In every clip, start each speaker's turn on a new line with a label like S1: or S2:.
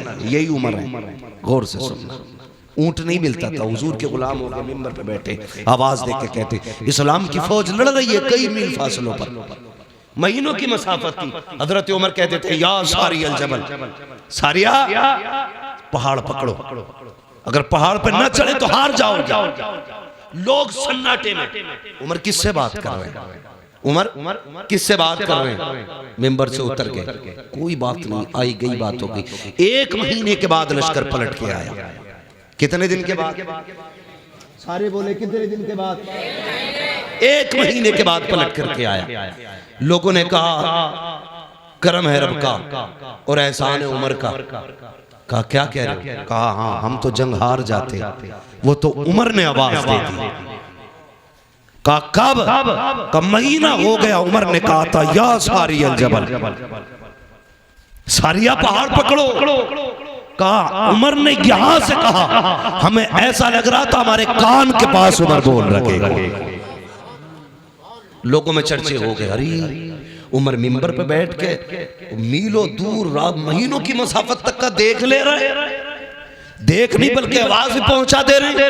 S1: चाहिए, यही उम्र है। गौर से सुनना, ऊंट नहीं मिलता था, हुजूर के गुलाम होकर मिंबर पे बैठे आवाज दे के कहते इस्लाम की फौज लड़ रही है कई मील फासलों पर, महीनों की मसाफत थी। हजरत उमर कहते थे या सारी अल जबल, सारिया पहाड़ पकड़ो, अगर पहाड़ पर न चढ़े तो हार जाओगे। लोग सन्नाटे में, उमर किससे बात कर रहे हैं, उमर किससे बात कर रहे हैं, मिंबर से उतर गए, कोई बात नहीं, आई गई बात हो गई। 1 महीने के बाद लश्कर पलट के आया। कितने दिन के बाद, सारे बोले कितने दिन के बाद, 1 महीने के बाद पलट करके आया। लोगों ने कहा करम है रब का और एहसान है उमर का। कहा क्या कह रहे हो, कहा हाँ हम तो जंग हार जाते, वो तो उमर ने आवाज दे दी। कहा कब महीना हो गया, उमर ने कहा था या सारी अल जबल, सारिया पहाड़ पकड़ो। कहा उमर ने यहां से कहा, हमें ऐसा लग रहा था हमारे कान के पास उमर बोल रहे। लोगों में चर्चे हो गए, अरे उमर मिंबर पे बैठ के मीलों दूर महीनों की मसाफत तक का देख ले रहे, देख नहीं बल्कि आवाज भी पहुंचा दे रहे।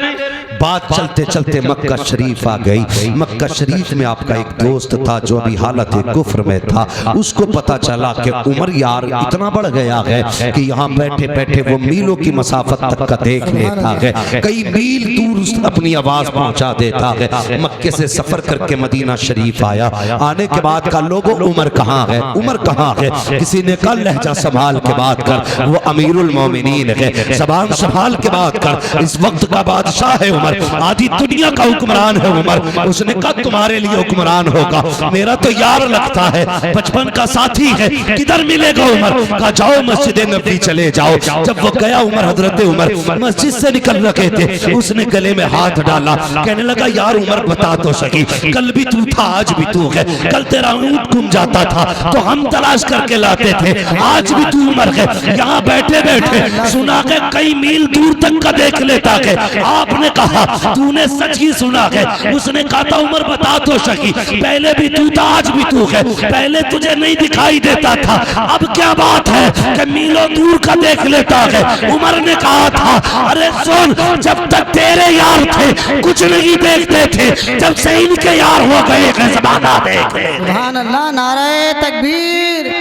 S1: बात चलते चलते मक्का शरीफ आ गई। मक्का शरीफ में आपका एक दोस्त था जो अभी हालत कुफ्र में था, उसको पता चला कि उमर यार इतना बढ़ गया है कि यहाँ बैठे बैठे वो मीलों की मसाफत तक का देख लेता है, कई मील दूर अपनी आवाज पहुंचा देता है। मक्के से सफर करके मदीना शरीफ आया। आने के बाद का लोगों उमर कहाँ है, उमर कहाँ है, किसी ने कहा लहजा संभाल के बात कर, वो अमीरुल मोमिनीन है, जबान संभाल के बात कर, इस वक्त का बादशाह है उमर, आधी दुनिया का हुक्मरान है उमर। उसने कहा तुम्हारे लिए हुक्मरान होगा, मेरा तो यार लगता है, बचपन का साथी है, किधर मिलेगा उमर। कहा जाओ मस्जिद नबी चले जाओ। जब वो गया उमर, हजरत उमर मस्जिद से निकल रहे थे, उसने गले में हाथ डाला, कहने लगा यार उमर बता तो सही, कल भी तू था आज भी तू है, कल तेरा ऊंट गुम जाता था तो हम तलाश करके लाते थे, आज भी तू उमर है, यहाँ बैठे बैठे सुना के कई मील दूर तक का देख लेता है। आपने कहा तूने सच ही सुना है। उसने कहा था उमर बता तो सही, पहले भी तू था आज भी तू है, पहले तुझे नहीं दिखाई देता था, अब क्या बात है कि मीलों दूर का देख लेता है। उमर ने कहा था अरे सुन, जब तक तेरे यार थे कुछ नहीं देखते थे, जब से इनके यार हो गए ज़माना देख ले।
S2: सुभान अल्लाह, नारे तकबीर,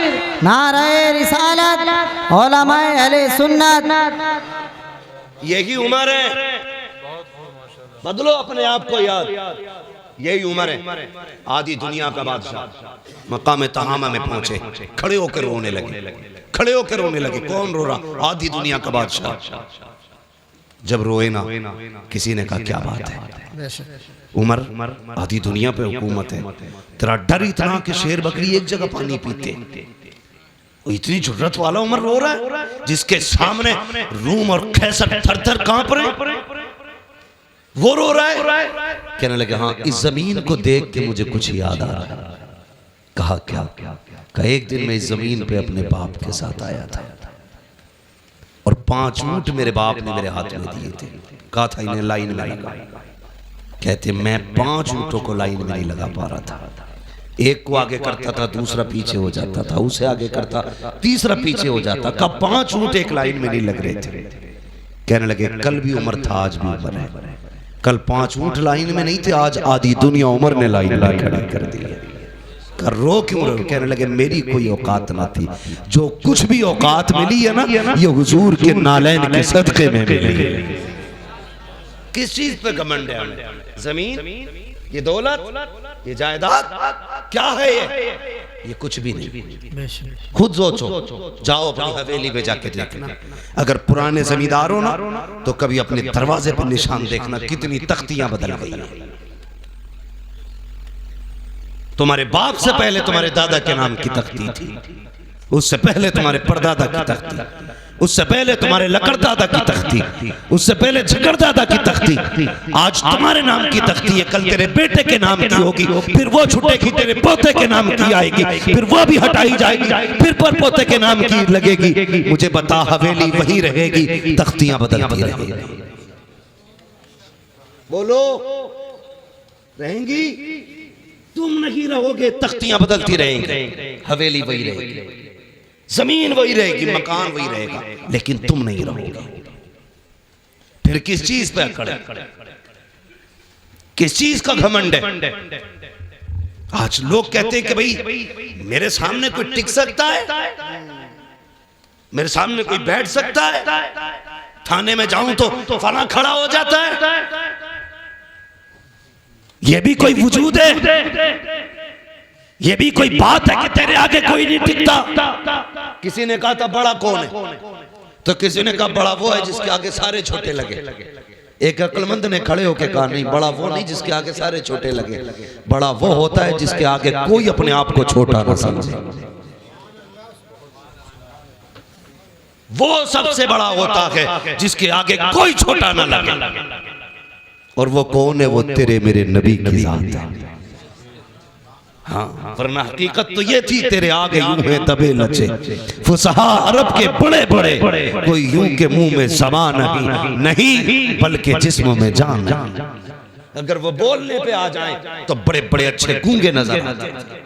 S2: नारे रिसालत, उलमाए अहले सुन्नत।
S1: यही उम्र है, बदलो अपने आप को याद, यही उम्र है। आधी दुनिया का बादशाह मकाम तहामा में पहुंचे, खड़े होकर रोने लगे, खड़े होकर रोने लगे। कौन रो रहा, आधी दुनिया का बादशाह। जब रोए ना, किसी ने कहा क्या बात है उमर, आधी दुनिया पे हुकूमत है, तेरा डर इतना कि शेर बकरी एक जगह पानी पीते, इतनी जुर्रत वाला उमर रो रहा है, जिसके सामने रूम और कैसर थर थर कांप रहे, वो रो रहा है। कहने लगे हाँ इस जमीन को देख के मुझे कुछ याद आ रहा है। कहा क्या, कहा एक दिन मैं इस जमीन पे अपने बाप के साथ आया था और 5 ऊंट मेरे बाप ने मेरे हाथ में दिए थे, कहा था इन्हें लाइन में लगा। कहते मैं 5 ऊंटों को लाइन में नहीं लगा पा रहा था, एक को आगे करता था दूसरा पीछे हो जाता था, उसे आगे करता तीसरा पीछे हो जाता, कब 5 ऊंट एक लाइन में नहीं लग रहे थे। कहने लगे कल भी उमर था आज भी उमर है, कल 5 ऊंट लाइन में नहीं थे, आज आधी दुनिया उमर ने लाइन ला खड़ी कर दी। कर रो क्यों रो, कहने लगे मेरी कोई औकात ना थी, जो कुछ भी औकात मिली है ना ये हुजूर के नालैन के सदके में मिली है। किस चीज पे घमंड है हमें, जमीन, ये दौलत, ये जायदाद, क्या है ये कुछ भी नहीं। खुद सोचो, जाओ अपनी हवेली पे जाके देखना, अगर पुराने जमींदार हो ना तो कभी अपने दरवाजे पर निशान देखना कितनी तख्तियां बदल गई हैं। तुम्हारे बाप से पहले तुम्हारे दादा के नाम की तख्ती थी, उससे पहले तुम्हारे परदादा की तख्ती, उससे पहले तुम्हारे लकड़दादा की तख्ती, उससे पहले झकड़दादा की तख्ती, आज तुम्हारे नाम की तख्ती है, कल तेरे बेटे के नाम की होगी, फिर वो छुटेगी तेरे पोते के नाम की आएगी, फिर वो भी हटाई जाएगी, फिर पर पोते के नाम की लगेगी। मुझे बता हवेली वही रहेगी, तख्तियां बदलती रहेंगी। बोलो रहेंगी, तुम नहीं रहोगे, तख्तियां बदलती रहेंगी, हवेली वही रहेगी। जमीन वही रहेगी, मकान वही रहेगा, लेकिन तुम नहीं रहोगे। फिर किस चीज पे अकड़ है, किस चीज का घमंड है? आज लोग कहते हैं कि भाई मेरे सामने कोई टिक सकता है, मेरे सामने कोई बैठ सकता है, थाने में जाऊं तो फला खड़ा हो जाता है, यह भी कोई वजूद है, यह भी कोई बात है कि तेरे आगे कोई नहीं टिकता। किसी ने कहा था बड़ा कौन है, तो किसी ने कहा बड़ा वो है जिसके आगे सारे छोटे लगे। एक अक्लमंद ने खड़े होकर कहा नहीं, बड़ा वो नहीं जिसके आगे सारे छोटे लगे, बड़ा वो होता है जिसके आगे कोई अपने आप को छोटा ना समझे। वो सबसे बड़ा होता है जिसके आगे कोई छोटा ना लगे। और वो कौन है? वो तेरे मेरे नबी की जात है। हाँ, वरना हकीकत तो ये थी तेरे आगे यूं है तबे लचे, फुसहा अरब के बड़े बड़े, कोई यूं के मुंह में समा नहीं बल्कि जिस्म में जान। अगर वो बोलने पे आ जाएं तो बड़े बड़े अच्छे गूंगे नजर आते हैं।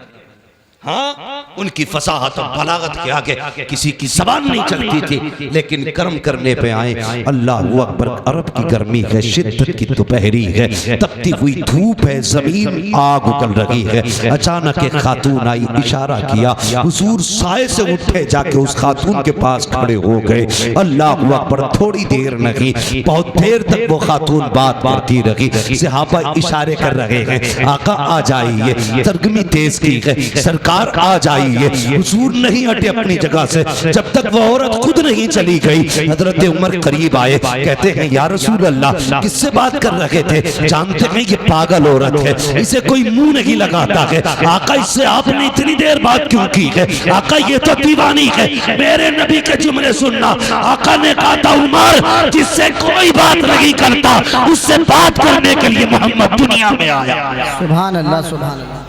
S1: हाँ, उनकी फसाहत और बलागत के आगे किसी की जबान नहीं चलती थी, लेकिन कर्म करने पे आए, अल्लाह अकबर। अरब की गर्मी है, शिद्दत की दोपहरी है, तपती हुई धूप है, जमीन आग उगल रही है। अचानक एक खातून आई, इशारा किया, हुजूर साए से उठे, जाके उस खातून के पास खड़े हो गए। अल्लाह अकबर। थोड़ी देर नहीं, बहुत देर तक वो खातून बात करती रही। सहाबा इशारे कर रहे हैं, आका आ जाइए, सरगर्मी तेज की है, सरकार आ जाइए। हुजूर नहीं हटे अपनी जगह से जब तक वो औरत खुद नहीं चली गई। हजरत उमर करीब आए, कहते हैं या रसूल अल्लाह, किससे बात कर रहे थे? जानते हैं ये पागल औरत है, इसे कोई मुंह नहीं लगाता है। आका, इससे आपने इतनी देर बात क्यों की है? आका, ये तो दीवानी है, मेरे नबी के जुमले सुनना। आका ने कहा था, उमर, जिससे कोई बात नहीं करता उससे बात करने के लिए मोहम्मद दुनिया में आया।
S2: सुभान अल्लाह, सुभान अल्लाह।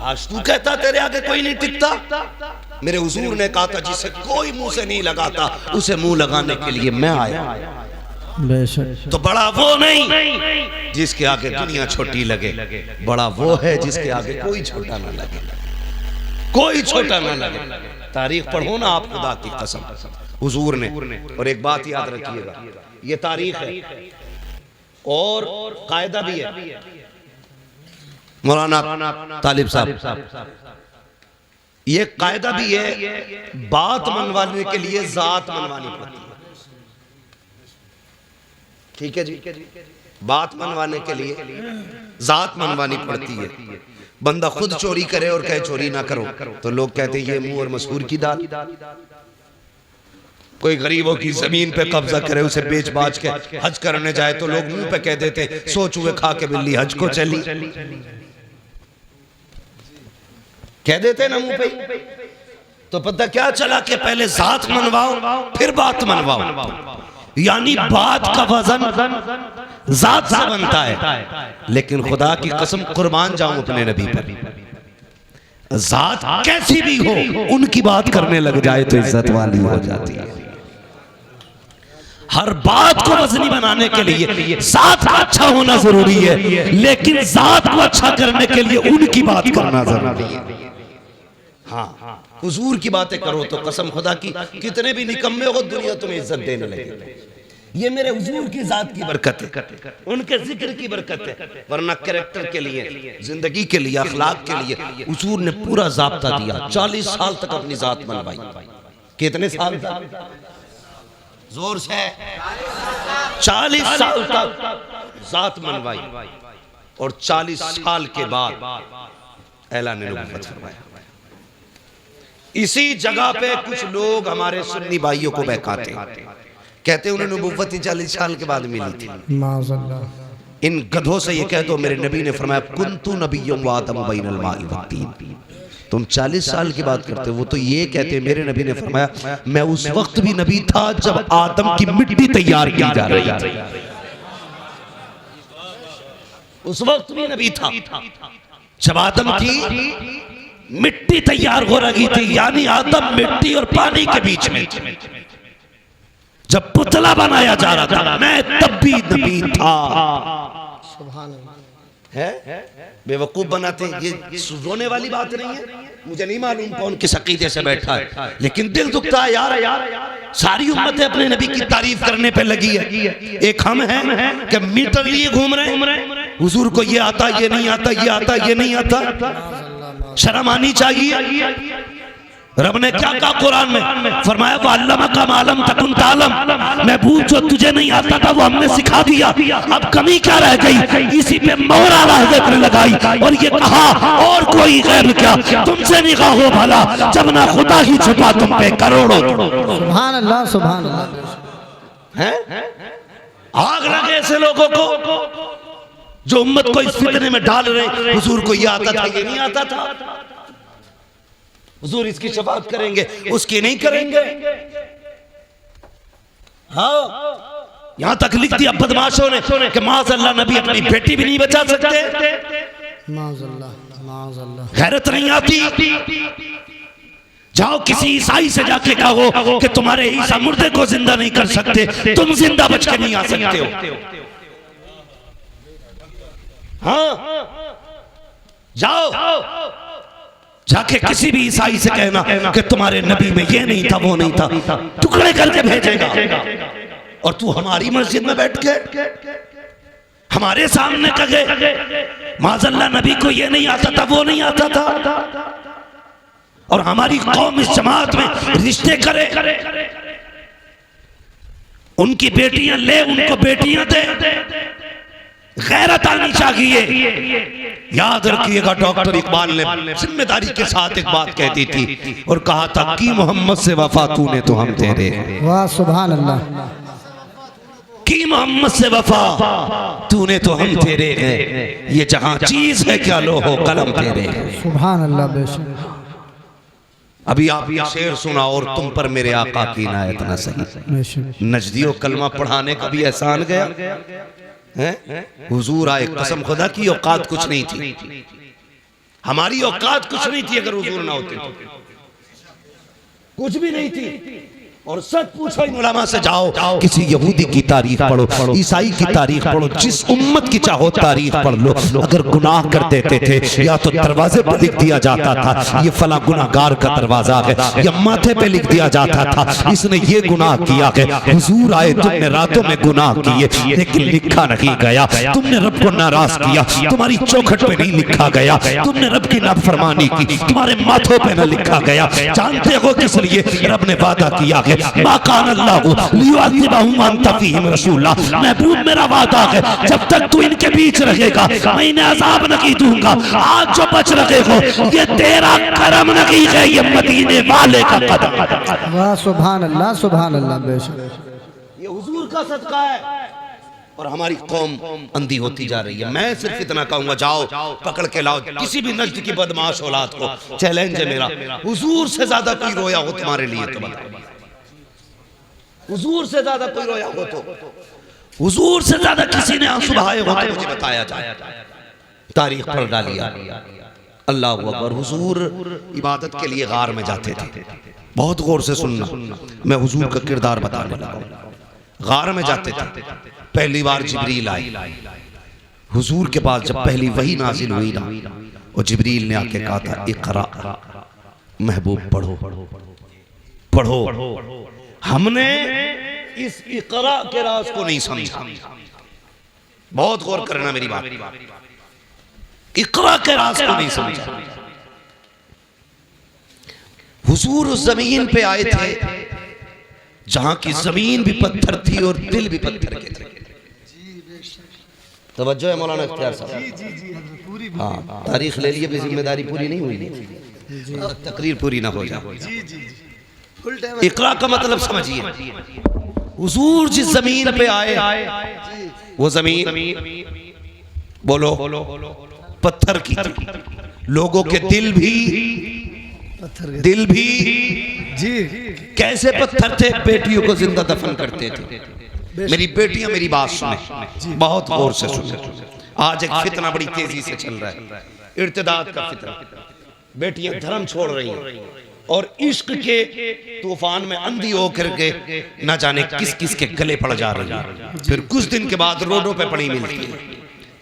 S1: आज तू कहता तेरे आगे कोई नहीं टिकता। मेरे हुजूर ने कहा था जिसे कोई मुंह से नहीं लगाता उसे मुंह लगाने के लिए मैं आया।
S2: बेशक।
S1: तो बड़ा वो नहीं जिसके आगे दुनिया छोटी लगे, बड़ा वो है जिसके आगे कोई छोटा ना लगे, कोई छोटा ना लगे। तारीख पढ़ो ना आप, खुदा की कसम हुजूर ने। और एक बात याद रखिएगा, ये तारीख है और कायदा भी है। मौलाना तालिब साहब, ये कायदा भी है, बात मनवाने के लिए जात मनवानी पड़ती है। ठीक है जी, बात मनवाने के लिए जात मनवानी पड़ती है। बंदा खुद चोरी करे और कहे चोरी ना करो, तो लोग कहते हैं ये मुंह और मसूर की दाल। कोई गरीबों की जमीन पे कब्जा करे, उसे बेच बाच के हज करने जाए तो लोग मुंह पे कह देते हैं सो चूहे खा के बिल्ली हज को चली, कह देते ना मुंह पे। तो पता क्या चला कि पहले जात मनवाओ फिर बात मनवाओ, यानी बात का वजन जात से बनता है। लेकिन खुदा की कसम कुर्बान जाऊं अपने नबी पर, जात कैसी भी हो उनकी बात करने लग जाए तो इज्जत वाली हो जाती है। हर बात को वजनी बनाने के लिए जात का अच्छा होना जरूरी है, लेकिन जात को अच्छा करने के लिए उनकी बात करना जरूरी है। हाँ, हुजूर की बातें करो तो कसम खुदा की कितने भी निकम्मे हो दुनिया तुम्हें इज्जत देने लगे। ये मेरे हुजूर की जात की बरकत है, उनके जिक्र की बरकत है। वरना कैरेक्टर के लिए, जिंदगी के लिए, अखलाक के लिए हुजूर ने पूरा जाब्ता दिया। 40 साल तक अपनी जात मनवाई। कितने साल तक? जोर से 40 साल तक जात मनवाई और 40 साल के बाद ऐलान नबुव्वत फरमाया। इसी जगह पे कुछ लोग हमारे सुन्नी भाइयों को बहकाते हैं, कहते हैं उन्हें नबुव्वत 40 साल के बाद मिली थी। माज़अल्लाह। इन गधों से ये कह दो मेरे नबी ने फरमाया कुन्तु नबिय्युम व आदम बैनल माइ वत्तीन। तुम 40 साल की बात करते हो, वो तो ये कहते हैं मेरे नबी ने फरमाया मैं उस वक्त भी नबी था जब आदम की मिट्टी तैयार की जा रही थी। उस वक्त भी नबी था जब आदम की मिट्टी तैयार हो रही थी, यानी आदम मिट्टी और पानी के बीच में जब पुतला बनाया जा रहा था, मैं तब भी नबी था। है बेवकूफ बनाते हैं। ये रोने वाली बात नहीं है। मुझे नहीं मालूम कौन किस अकीदे से बैठा है, लेकिन दिल दुखता है यार। सारी उम्मतें अपने नबी की तारीफ करने पे लगी है, एक हम हैं कि मीटर लिए घूम रहे हैं। हुजूर को ये आता, ये नहीं आता, ये आता, ये नहीं आता। शर्म आनी चाहिए। रब ने क्या कहा कुरान में? फरमाया वअल्लम का मालम तकुन तालम, महबूब जो तुझे नहीं आता था वो हमने सिखा दिया। अब कमी क्या रह गई? इसी पे मोहर आला हज़रत ने लगाई और ये कहा और कोई गैर क्या तुमसे निगाह हो भला, जब ना खुदा ही छुपा तुम पे करोड़ों।
S2: सुभान अल्लाह, सुभान अल्लाह।
S1: हैं आग लगे ऐसे लोगों को जो उम्मत को इस फितने में डाल रहे। हुजूर को ये आता था, ये नहीं आता था। हुजूर इसकी शफाअत करेंगे, उसकी नहीं करेंगे। हाँ, यहां तक लिख दिया बदमाशों ने कि माज़अल्लाह नबी अपनी बेटी भी नहीं बचा सकते।
S2: माज़अल्लाह, माज़अल्लाह।
S1: गैरत नहीं आती। जाओ किसी ईसाई से जाके कहो कि तुम्हारे ईसा मुर्दे को जिंदा नहीं कर सकते, तुम जिंदा बच के नहीं आ सकते हो। हाँ, जाओ जाके किसी भी ईसाई से कहना कि तुम्हारे नबी में ये नहीं था, वो नहीं था, टुकड़े करके भेजेगा। और तू हमारी मस्जिद में बैठ के हमारे सामने कहे माज़अल्लाह नबी को ये नहीं आता था, वो नहीं आता था, और हमारी कौम इस जमात में रिश्ते करे, उनकी बेटियां ले, उनको बेटियां दे। गैरत आनी चाहिए। याद रखिएगा, डॉक्टर इकबाल ने जिम्मेदारी के साथ एक बात कहती थी और कहा था कि मोहम्मद से वफा तूने तो हम तेरे।
S2: वाह सुभान अल्लाह।
S1: कि मोहम्मद से वफा तूने तो हम तेरे हैं, ये जहां चीज है क्या लोहो कलम तेरे।
S2: सुभान अल्लाह। बेशक
S1: अभी आप शेर सुना और तुम पर मेरे आका की इनायत न सही। नजदियों कलमा पढ़ाने का भी एहसान गया है। हुजूर आए, कसम खुदा की औकात कुछ नहीं थी, हमारी औकात कुछ नहीं थी अगर हुजूर ना होते तो कुछ भी नहीं थी। और सच पूछो इन उलमा से, जाओ किसी यहूदी की तारीख पढ़ो, ईसाई की तारीख पढ़ो, जिस उम्मत की चाहो तारीख पढ़ लो। अगर गुनाह कर देते थे या तो दरवाजे पर लिख दिया जाता था ये फला गुनाहगार का दरवाजा है, या माथे पे लिख दिया जाता था इसने ये गुनाह किया है। हुजूर आए, तुमने रातों में गुनाह किए लेकिन लिखा नहीं गया। तुमने रब को नाराज किया, तुम्हारी चौखट पे नहीं लिखा गया। तुमने रब की नाफरमानी की, तुम्हारे माथों पे न लिखा गया। जानते हो किस लिए? रब ने वादा किया है महबूब मेरा वादा है जब तक तू इनके बीच रहेगा मैं इन्हें अज़ाब नहीं दूंगा। आज जो बच रहे हो ये तेरा करम नहीं है, ये मदीने वाले का कदम।
S2: वाह सुभान अल्लाह, सुभान अल्लाह। बेशक
S1: ये हुजूर का सदका है और हमारी कौम अंधी होती जा रही है। मैं सिर्फ इतना कहूंगा, जाओ पकड़ के लाओ किसी भी नज्द की बदमाश औलाद को। चैलेंज है मेरा, हुजूर से ज्यादा कोई रोया हो तुम्हारे लिए तो बताओ। हुजूर से ज्यादा कोई रोया हो तो, हुजूर से ज्यादा किसी ने आंसू बहाए हो तो मुझे बताया जाए। तारीख पढ़ डालिया। अल्लाह अकबर। हुजूर इबादत के लिए गार में जाते थे। बहुत गौर से सुनना, मैं हुजूर का किरदार बताने लगा। गार में जाते थे, पहली बार जिब्रील आई हुजूर के पास। जब पहली वही नाजिल हुई ना, और जिब्रील ने आके कहा था इक़रा, महबूब पढ़ो पढ़ो। हमने इस इक़रा के राज को नहीं समझा। बहुत गौर करना मेरी बात, इक़रा के राज को नहीं समझा। हुजूर उस जमीन पे आए थे जहां की जमीन भी पत्थर थी और दिल भी पत्थर के थे। तवज्जो है मौलाना इख्तियार साहब? हाँ, तारीख ले लिए, जिम्मेदारी पूरी नहीं हुई, तकरीर पूरी ना हो जाए। इक़रा का मतलब समझिए। हुजूर जिस जमीन पे आए वो जमीन बोलो पत्थर की थी। लोगों के दिल भी जी कैसे पत्थर थे? बेटियों को जिंदा दफन करते थे। मेरी बेटियां मेरी बात सुने, बहुत गौर से सुने। आज एक फितना बड़ी तेजी से चल रहा है, इर्तिदाद का फितना। बेटियां धर्म छोड़ रही हैं और इश्क के तूफान में अंधी होकर के न जाने किस किस के गले पड़ जा रही है। फिर कुछ दिन के बाद रोडों पे पड़ी मिलती है।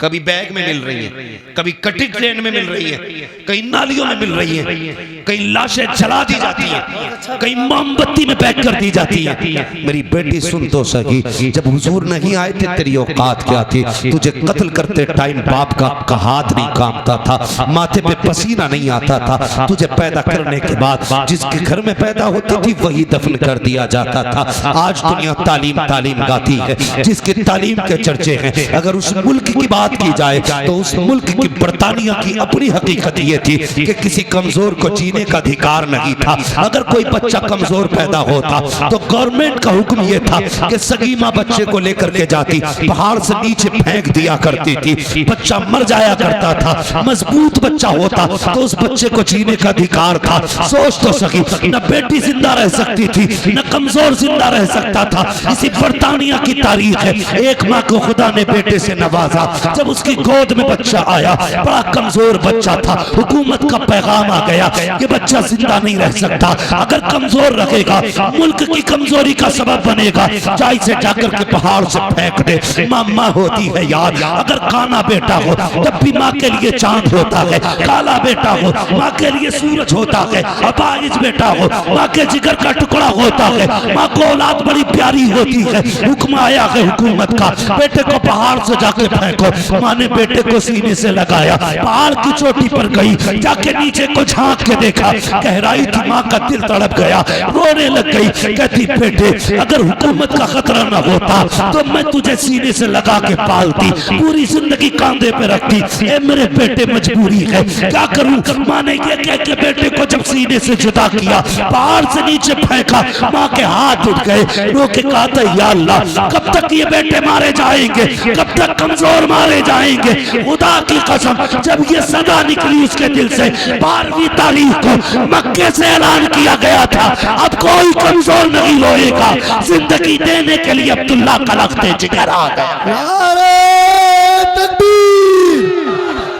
S1: कभी बैग में मिल रही हैं, कभी कटी ट्रेन में मिल रही हैं, कहीं नालियों में मिल रही हैं, कहीं लाशें जला दी जाती हैं, कहीं मोमबत्ती में पैक कर दी जाती है। मेरी बेटी सुन तो सही, जब हुजूर नहीं आए थे तेरी औकात क्या थी? तुझे कत्ल करते टाइम बाप का हाथ नहीं कांपता था, माथे पे पसीना नहीं आता था। तुझे पैदा करने के बाद जिसके घर में पैदा होती थी वही दफन कर दिया जाता था। आज दुनिया तालीम तालीम गाती है, जिसकी तालीम के चर्चे हैं। अगर उस मुल्क की बात की जाए तो उस मुल्क की बरतानिया की अपनी हकीकत ये थी कि किसी कमजोर को जीने का अधिकार नहीं था। अगर कोई बच्चा कमजोर पैदा होता तो गवर्नमेंट का हुक्म ये था कि सगी माँ बच्चे को लेकर के जाती, पहाड़ से नीचे फेंक दिया करती थी, बच्चा मर जाया करता था। मजबूत बच्चा होता तो उस बच्चे को जीने का अधिकार था। सोच तो सकी, न बेटी जिंदा रह सकती थी न कमजोर जिंदा रह सकता था। इसी बरतानिया की तारीख है। एक माँ को खुदा ने बेटे से नवाजा, जब उसकी गोद में बच्चा आया, बड़ा कमजोर बच्चा था, हुकूमत का पैगाम आ गया कि बच्चा जिंदा नहीं रह सकता। अगर कमजोर रखेगा मुल्क की कमजोरी का सबब बनेगा। चाय से जाकर के पहाड़ से फेंक दे। माँ होती है यार। अगर काना बेटा हो तब भी माँ के लिए चांद होता है, काला बेटा हो माँ के लिए सूरज होता है, अपाहिज बेटा हो माँ के जिगर का टुकड़ा होता है। माँ को औलाद बड़ी प्यारी होती है। हुक्म आया है हुकूमत का, बेटे को पहाड़ से जाके फेंको। माँ ने बेटे को सीने से लगाया, पहाड़ की चोटी पर गई, जाके नीचे को झांक के देखा, गहराई थी। माँ का दिल तड़प गया, रोने लग गई। कहती बेटे अगर हुकूमत का खतरा न होता तो मैं तुझे सीने से लगा के पालती, पूरी जिंदगी कांधे पे रखती। ए मेरे बेटे मजबूरी है, क्या करूं? माँ ने ये कह के बेटे को जब सीने से जुदा किया, पहाड़ से नीचे फेंका, माँ के हाथ उठ गए। रो के कहा था या अल्लाह कब तक ये बेटे मारे जाएंगे, कब तक कमजोर मारे जाएंगे? खुदा की कसम जब ये सदा निकली उसके दिल से, 12वीं तारीख को मक्के से ऐलान किया गया था अब कोई कमजोर नहीं रोएगा। जिंदगी देने के लिए अब्दुल्ला का लख्ते जिगर आ गया।
S2: नारे तकबीर,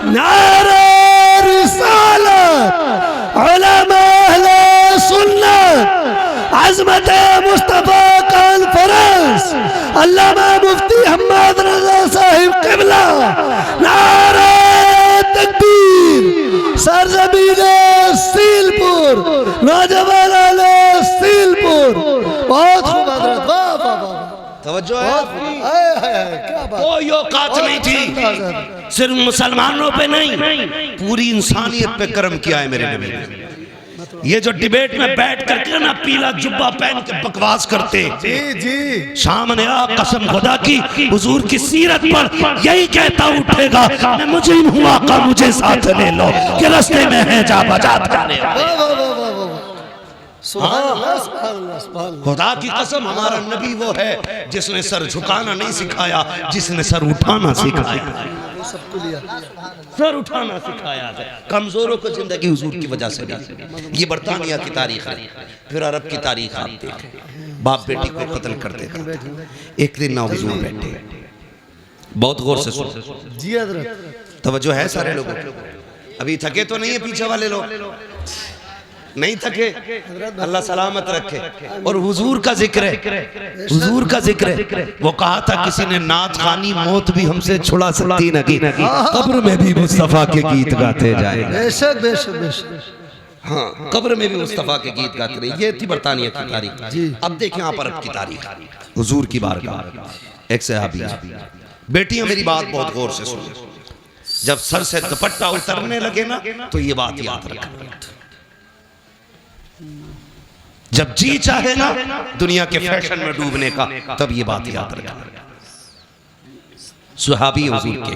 S2: नारे रिसालत, उलमा अहले सुन्नत, अज़मत मुस्तफा कॉन्फ्रेंस, अल्लामा मुफ्ती हम्मद रज़ा साहिब क़िबला। नारे तकबीर, सरज़मीन सीलपुर, नौजवान आले सीलपुर। बहुत खूब हज़रत, वाह वाह वाह,
S1: तवज्जो है।
S2: क्या बात।
S1: कोई औकात नहीं थी, सिर्फ मुसलमानों पे नहीं पूरी इंसानियत पे कर्म किया है मेरे नबी ने। ये जो डिबेट में बैठ करके ना पीला जुब्बा पहन के बकवास करते
S2: जी जी,
S1: सामने आ कसम खुदा की हुजूर की सीरत पर यही कहता उठेगा मैं मुजरिम हूँ आका मुझे साथ ले लो कि रास्ते में है जा बजा जाने खुदा की कसम। हमारा नबी वो है जिसने सर झुकाना नहीं सिखाया, जिसने सर उठाना सिखाया, सर उठाना सिखाया है। कमजोरों को जिंदगी हुजूर की वजह से दी। ये बरतानिया की तारीख है। फिर अरब की तारीख आप देखें, बाप बेटी को कत्ल करते थे। एक दिन ना हुजूर बैठे, बहुत गौर से सुनो
S2: जी हज़रत,
S1: तवज्जो है सारे लोगों। अभी थके तो नहीं है पीछे वाले लोग, नहीं थके, अल्लाह सलामत रखे। और हुजूर का जिक्र है, हुजूर का जिक्र है। वो कहा था किसी ने नात खानी मौत भी हमसे छुड़ा सकती नहीं, कब्र में भी मुस्तफा के गीत गाते जाए।
S2: बेशक बेशक बेशक।
S1: हाँ, कब्र में भी मुस्तफा के गीत गाते रहे। ये थी बरतानिया की तारीख। अब देखें आप अरब की तारीख, हुजूर की बारगाह। एक सहाबी, बेटियां मेरी बात बहुत गौर से सुनो, जब सर से दुपट्टा उतरने लगे ना तो ये बात याद रखना। जब जी चाहे ना दुनिया के फैशन में डूबने का, तब ये बात याद रखना। सुहाबी हुजूर के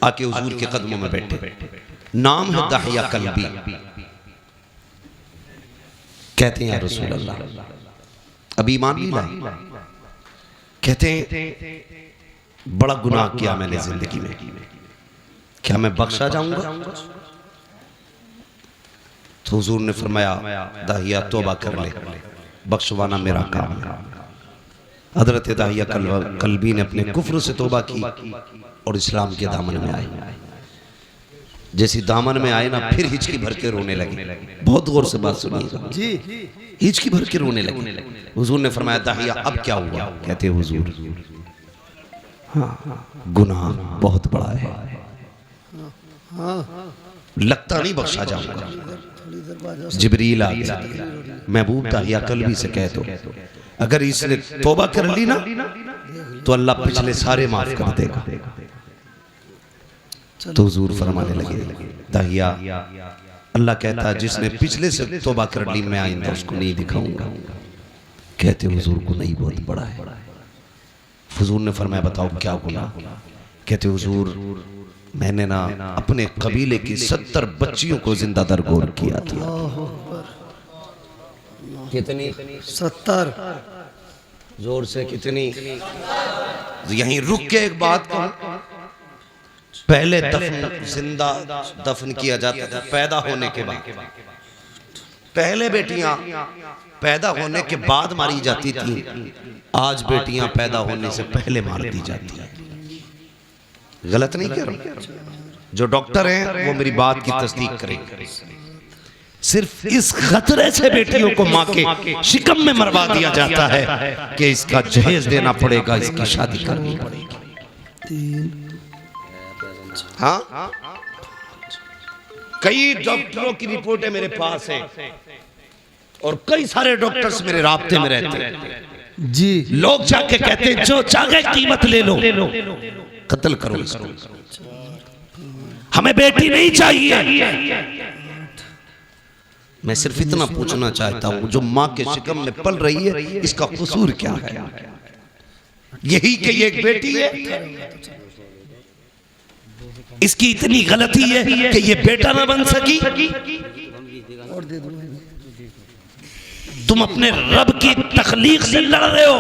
S1: आके हुजूर के कदमों में बैठे, नाम है दहिया कल्बी। कहते हैं या रसूल अल्लाह अभी ईमान नहीं लाई। कहते हैं बड़ा गुनाह किया मैंने जिंदगी में, क्या मैं बख्शा जाऊंगा? तो हुजूर ने फरमाया दाहिया तौबा कर ले, बख्शवाना मेरा काम है। हजरत दाहिया कल्बी ने अपने कुफ्र से तौबा की और इस्लाम के दामन में आए। जैसी दामन में आए ना फिर हिचकी भर के रोने लगे। बहुत गौर से बात सुनिए जी, हिचकी भर के रोने लगे। हुजूर ने फरमाया दाहिया अब क्या हुआ? कहते हुजूर गुनाह बहुत बड़ा है, लगता नहीं बख्शा जाऊंगा। जिब्रील आ गया, महबूब ताहिया कल्बी से कह दो अगर इसने तौबा कर ली ना तो अल्लाह पिछले सारे माफ कर देगा। तो हुजूर फरमाने लगे ताहिया, अल्लाह कहता जिसने पिछले से तौबा कर ली मैं आइंदा उसको नहीं दिखाऊंगा। कहते हुजूर को नहीं बहुत बड़ा है। हुजूर ने फरमाया बताओ क्या गुनाह? कहते हुजूर मैंने ना अपने कबीले की 70 बच्चियों को जिंदा दरगोर किया था। कितनी? 70। जोर से कितनी? यहीं रुक के एक बात कहूं, पहले जिंदा दफन किया जाता था पैदा होने के बाद। पहले बेटियां पैदा होने के बाद मारी जाती थी, आज बेटियां पैदा होने से पहले मार दी जाती हैं। गलत नहीं कह रहा, जो डॉक्टर हैं वो मेरी बात की तस्दीक करेंगे। सिर्फ इस खतरे से बेटियों को मां के शिकम में मरवा दिया जाता है कि इसका जहेज देना पड़ेगा, इसकी शादी करनी पड़ेगी। हाँ, कई डॉक्टरों की रिपोर्टें मेरे पास हैं और कई सारे डॉक्टर्स मेरे राब्ते में रहते हैं
S2: जी।
S1: लोग जाके कहते हैं जो चाहे कीमत ले लो, कत्ल करो इसको, हमें बेटी नहीं चाहिए। मैं सिर्फ इतना पूछना चाहता हूं, जो मां के शिकम में पल रही है इसका कसूर क्या है? यही कि ये एक बेटी है, इसकी इतनी गलती है कि ये बेटा ना बन सकी। तुम अपने रब की तखलीक से लड़ रहे हो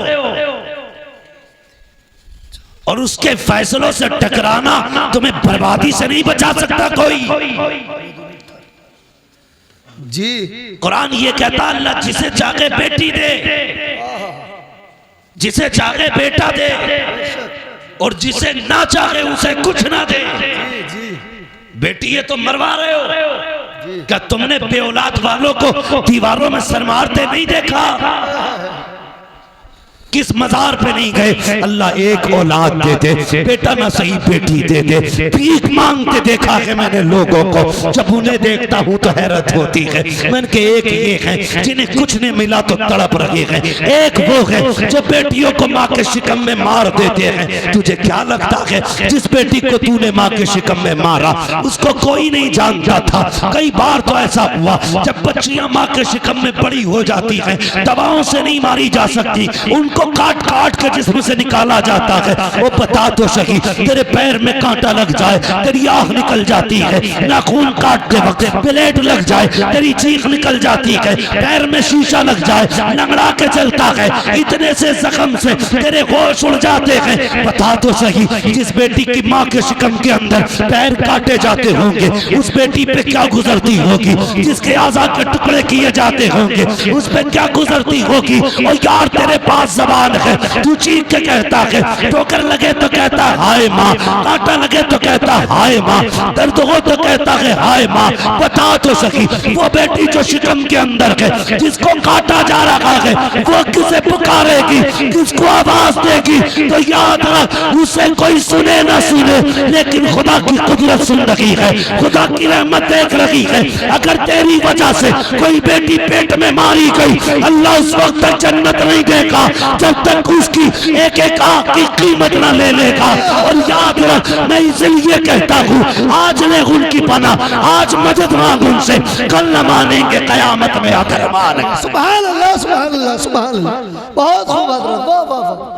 S1: और उसके फैसलों से टकराना तुम्हें बर्बादी से नहीं बचा सकता कोई।
S2: जी
S1: कुरान ये कहता अल्लाह जिसे चाहे बेटी दे, जिसे चाहे बेटा दे और जिसे ना चाहे उसे कुछ ना दे। बेटी ये तो मरवा रहे हो, क्या तुमने बेऔलाद वालों को दीवारों में सर मारते नहीं देखा? किस मजार पे नहीं गए? अल्लाह एक औलाद दे दे, बेटा ना सही बेटी दे दे। भीख मांगते देखा है मैंने लोगों को, जब उन्हें देखता हूँ तो हैरत होती है। मैंने के एक ये है जिन्हें कुछ नहीं मिला तो तड़प रहे हैं, एक वो है जो बेटियों को माँ के शिकम में मार देते हैं। तुझे क्या लगता है जिस बेटी को तूने माँ के शिकम में मारा उसको कोई नहीं जानता था? कई बार तो ऐसा हुआ जब बच्चियां माँ के शिकम में बड़ी हो जाती हैं, दवाओं से नहीं मारी जा सकती, उनको काट काट के जिस्म से निकाला जाता है। वो बता तो सही, तेरे पैर में कांटा लग जाए तेरी आँख निकल जाती है, नाखून काटते वक्त ब्लेड लग जाए तेरी चीख निकल जाती है, पैर में शीशा लग जाए लंगड़ा के चलता है, इतने से जख्म से तेरे होश उड़ जाते हैं। बता तो सही, जिस बेटी की माँ के शिकम के अंदर पैर काटे जाते होंगे उस बेटी पे क्या गुजरती होगी? जिसके आज़ा के टुकड़े किए जाते होंगे उस पे क्या गुजरती होगी? और यार तेरे पास है, तू चीख के कहता है, ठोकर लगे तो कहता है हाय माँ, कांटा लगे तो कहता है हाय माँ, दर्द हो तो कहता है हाय माँ। बता तो सकी वो बेटी जो शिकम के अंदर है जिसको काटा जा रहा है वो किसे पुकारेगी, किसको आवाज देगी? तो याद रख उसे कोई सुने ना सुने लेकिन खुदा की कुदरत सुन रही है, खुदा की रहमत देख रही है। अगर तेरी वजह से कोई बेटी पेट में मारी गई अल्लाह उस वक्त तक जन्नत नहीं देगा जब तक उसकी एक एक आंख की कीमत ना ले लेगा। और याद रख मैं इसलिए कहता हूँ आज ले उनकी पना, आज मदद मांग उनसे, कल न मानेंगे कयामत में आकर मानेंगे।
S2: सुभान अल्लाह सुभान अल्लाह सुभान अल्लाह। बहुत खूब हजरत, वाह वाह वाह।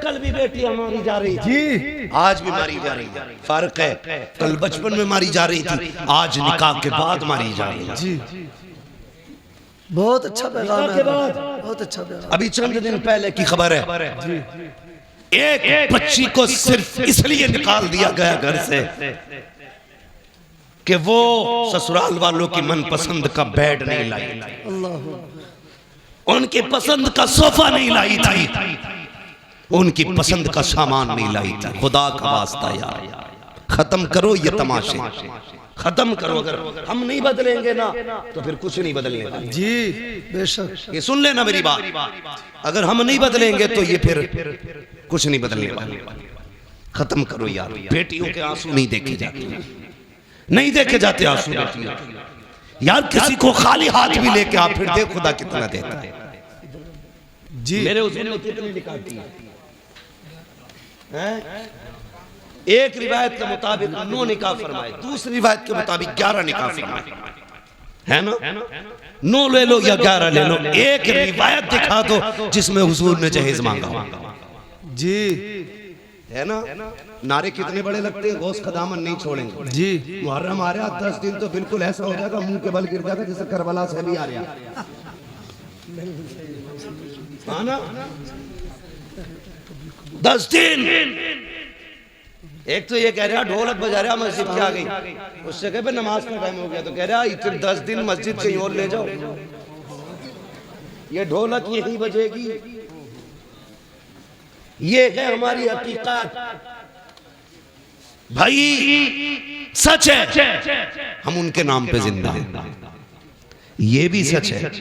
S1: कल भी बेटियां मारी जा रही थी, आज भी मारी जा रही है। फर्क है, कल बचपन में मारी जा रही थी, आज निकाह के बाद मारी जा रही है।
S2: जी बहुत अच्छा पैगाम है, बहुत अच्छा पैगाम।
S1: अभी चंद दिन पहले की खबर है, एक बच्ची को सिर्फ इसलिए निकाल दिया गया घर से कि वो ससुराल वालों की मनपसंद का बेड नहीं लाई, उनकी पसंद का सोफा नहीं लाई थी, उनकी पसंद का सामान नहीं लाई थी। खुदा का वास्ता यार खत्म करो ये तमाशे, खत्म करो। अगर हम नहीं बदलेंगे ना तो फिर कुछ नहीं बदलने वाला।
S2: जी बेशक,
S1: ये सुन लेना मेरी बात, अगर हम नहीं बदलेंगे तो ये फिर कुछ नहीं बदलने वाला। खत्म करो यार, बेटियों के आंसू नहीं देखे जाते, नहीं देखे जाते आंसू बेटियों के। यार किसी को खाली हाथ भी लेके आप फिर दे, खुदा कितना देता है जी। मेरे उसने कितनी निकाह की हैं? एक रिवायत के मुताबिक 9 निकाह फरमाए, दूसरी रिवायत के मुताबिक 11 निकाह फरमाए, है ना? 9 ले लो या 11 ले लो, एक रिवायत दिखा दो जिसमें हुजूर ने जहेज मांगा जी, है ना? नारे कितने बड़े लगते हैं, गौस का दामन नहीं छोड़ेंगे जी। मुहर्रम आ रहा 10 दिन तो बिल्कुल ऐसा हो जाएगा, मुंह के बल गिर जाएगा जैसे करबला से भी आ रहा, हाँ ना? 10 दिन। एक तो ये कह रहा ढोलक बजा रहा मस्जिद के आ गई, उससे कहे नमाज का टाइम हो गया, तो कह रहा इतने 10 दिन मस्जिद कहीं और ले जाओ, ये ढोलक यही बजेगी। ये है हमारी हकीकत भाई, सच है हम उनके नाम पे जिंदा हैं। ये भी सच है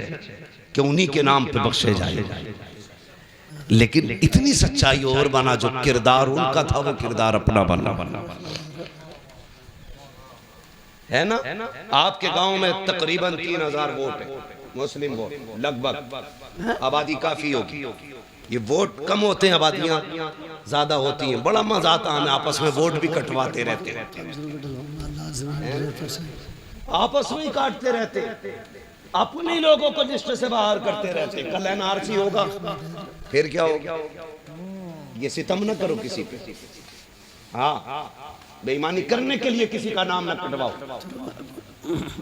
S1: कि उन्हीं के नाम पे बख्शे जाए, लेकिन इतनी सच्चाई और बना जो किरदार उनका था वो किरदार अपना बना, है ना? आपके गांव में तकरीबन 3000 वोट है, मुस्लिम वोट लगभग, आबादी काफी होगी। ये वोट कम होते हैं, आबादियां ज्यादा होती हैं। बड़ा मजा आता है, हमें आपस में वोट भी कटवाते रहते हैं, आपस में ही काटते रहते हैं, अपने लोगों को लिस्ट से बाहर करते रहते। कल एनआरसी होगा, फिर क्या होगा? ये सितम न करो किसी पे, हाँ बेईमानी करने के लिए किसी का नाम न कटवाओ।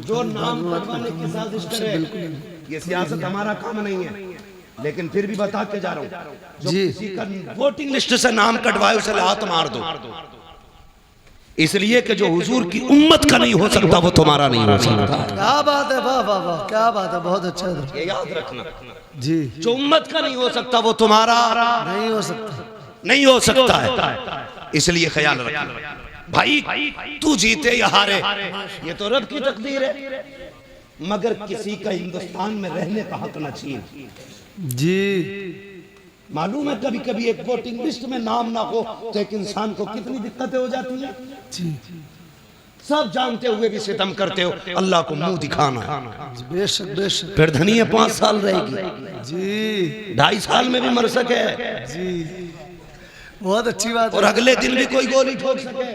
S1: जो नाम कटवाने की साजिश करे, ये सियासत हमारा काम नहीं है, लेकिन फिर भी बता के जा रहा हूँ, जो किसी का वोटिंग लिस्ट से नाम कटवाए उसे लात मार दो, इसलिए कि जो हुजूर की उम्मत का नहीं हो सकता वो तुम्हारा नहीं हो सकता।
S2: क्या बात है, वाह वाह वाह, क्या बात है, बहुत अच्छा है।
S1: ये याद रखना
S2: जी,
S1: जो उम्मत का नहीं हो सकता वो तुम्हारा
S2: नहीं हो सकता,
S1: नहीं हो सकता है, इसलिए ख्याल रखना भाई। तू जीते या हारे ये तो रब की तकदीर है, मगर किसी का हिंदुस्तान में रहने का हक न छीन
S2: जी।
S1: मालूम है कभी कभी एक वोटिंग लिस्ट में नाम ना हो तो एक इंसान को कितनी दिक्कतें हो जाती हैं
S2: जी।
S1: सब जानते हुए भी सितम करते हो, अल्लाह को मुंह दिखाना है।
S2: बेशक बेशक।
S1: फिर धनिया 5 साल रहेगी
S2: जी,
S1: 2.5 साल में भी मर सके
S2: जी, बहुत अच्छी बात।
S1: और अगले दिन भी कोई गोली ठोक सके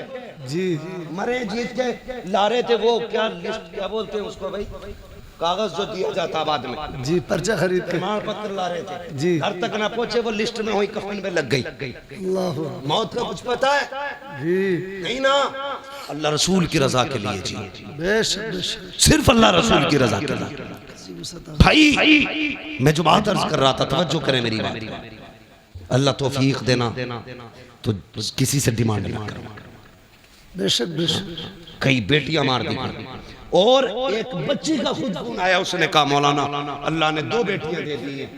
S2: जी।
S1: मरे जीत के ला रहे थे वो क्या लिस्ट, क्या बोलते हैं उसको भाई, कागज जो दिया जाता बाद में
S2: जी, पर्चा खरीद के
S1: प्रमाण पत्र ला रहे थे
S2: जी,
S1: घर तक ना पहुंचे, वो लिस्ट में हुई कफन में लग गई।
S2: अल्लाह,
S1: मौत का कुछ पता है
S2: जी,
S1: नहीं ना, अल्लाह रसूल की रजा के लिए जी,
S2: बेशक बेशक,
S1: सिर्फ अल्लाह रसूल की रजा के लिए। भाई मैं जो बात अर्ज कर रहा था, तवज्जो करें मेरी बात, अल्लाह तौफीक देना तो किसी से डिमांड ना करो।
S2: बेशक बेशक।
S1: कई बेटियां मार दी, और एक बच्ची का खुद खून आया, उसने कहा मौलाना अल्लाह ने 2 बेटियां दे दी हैं,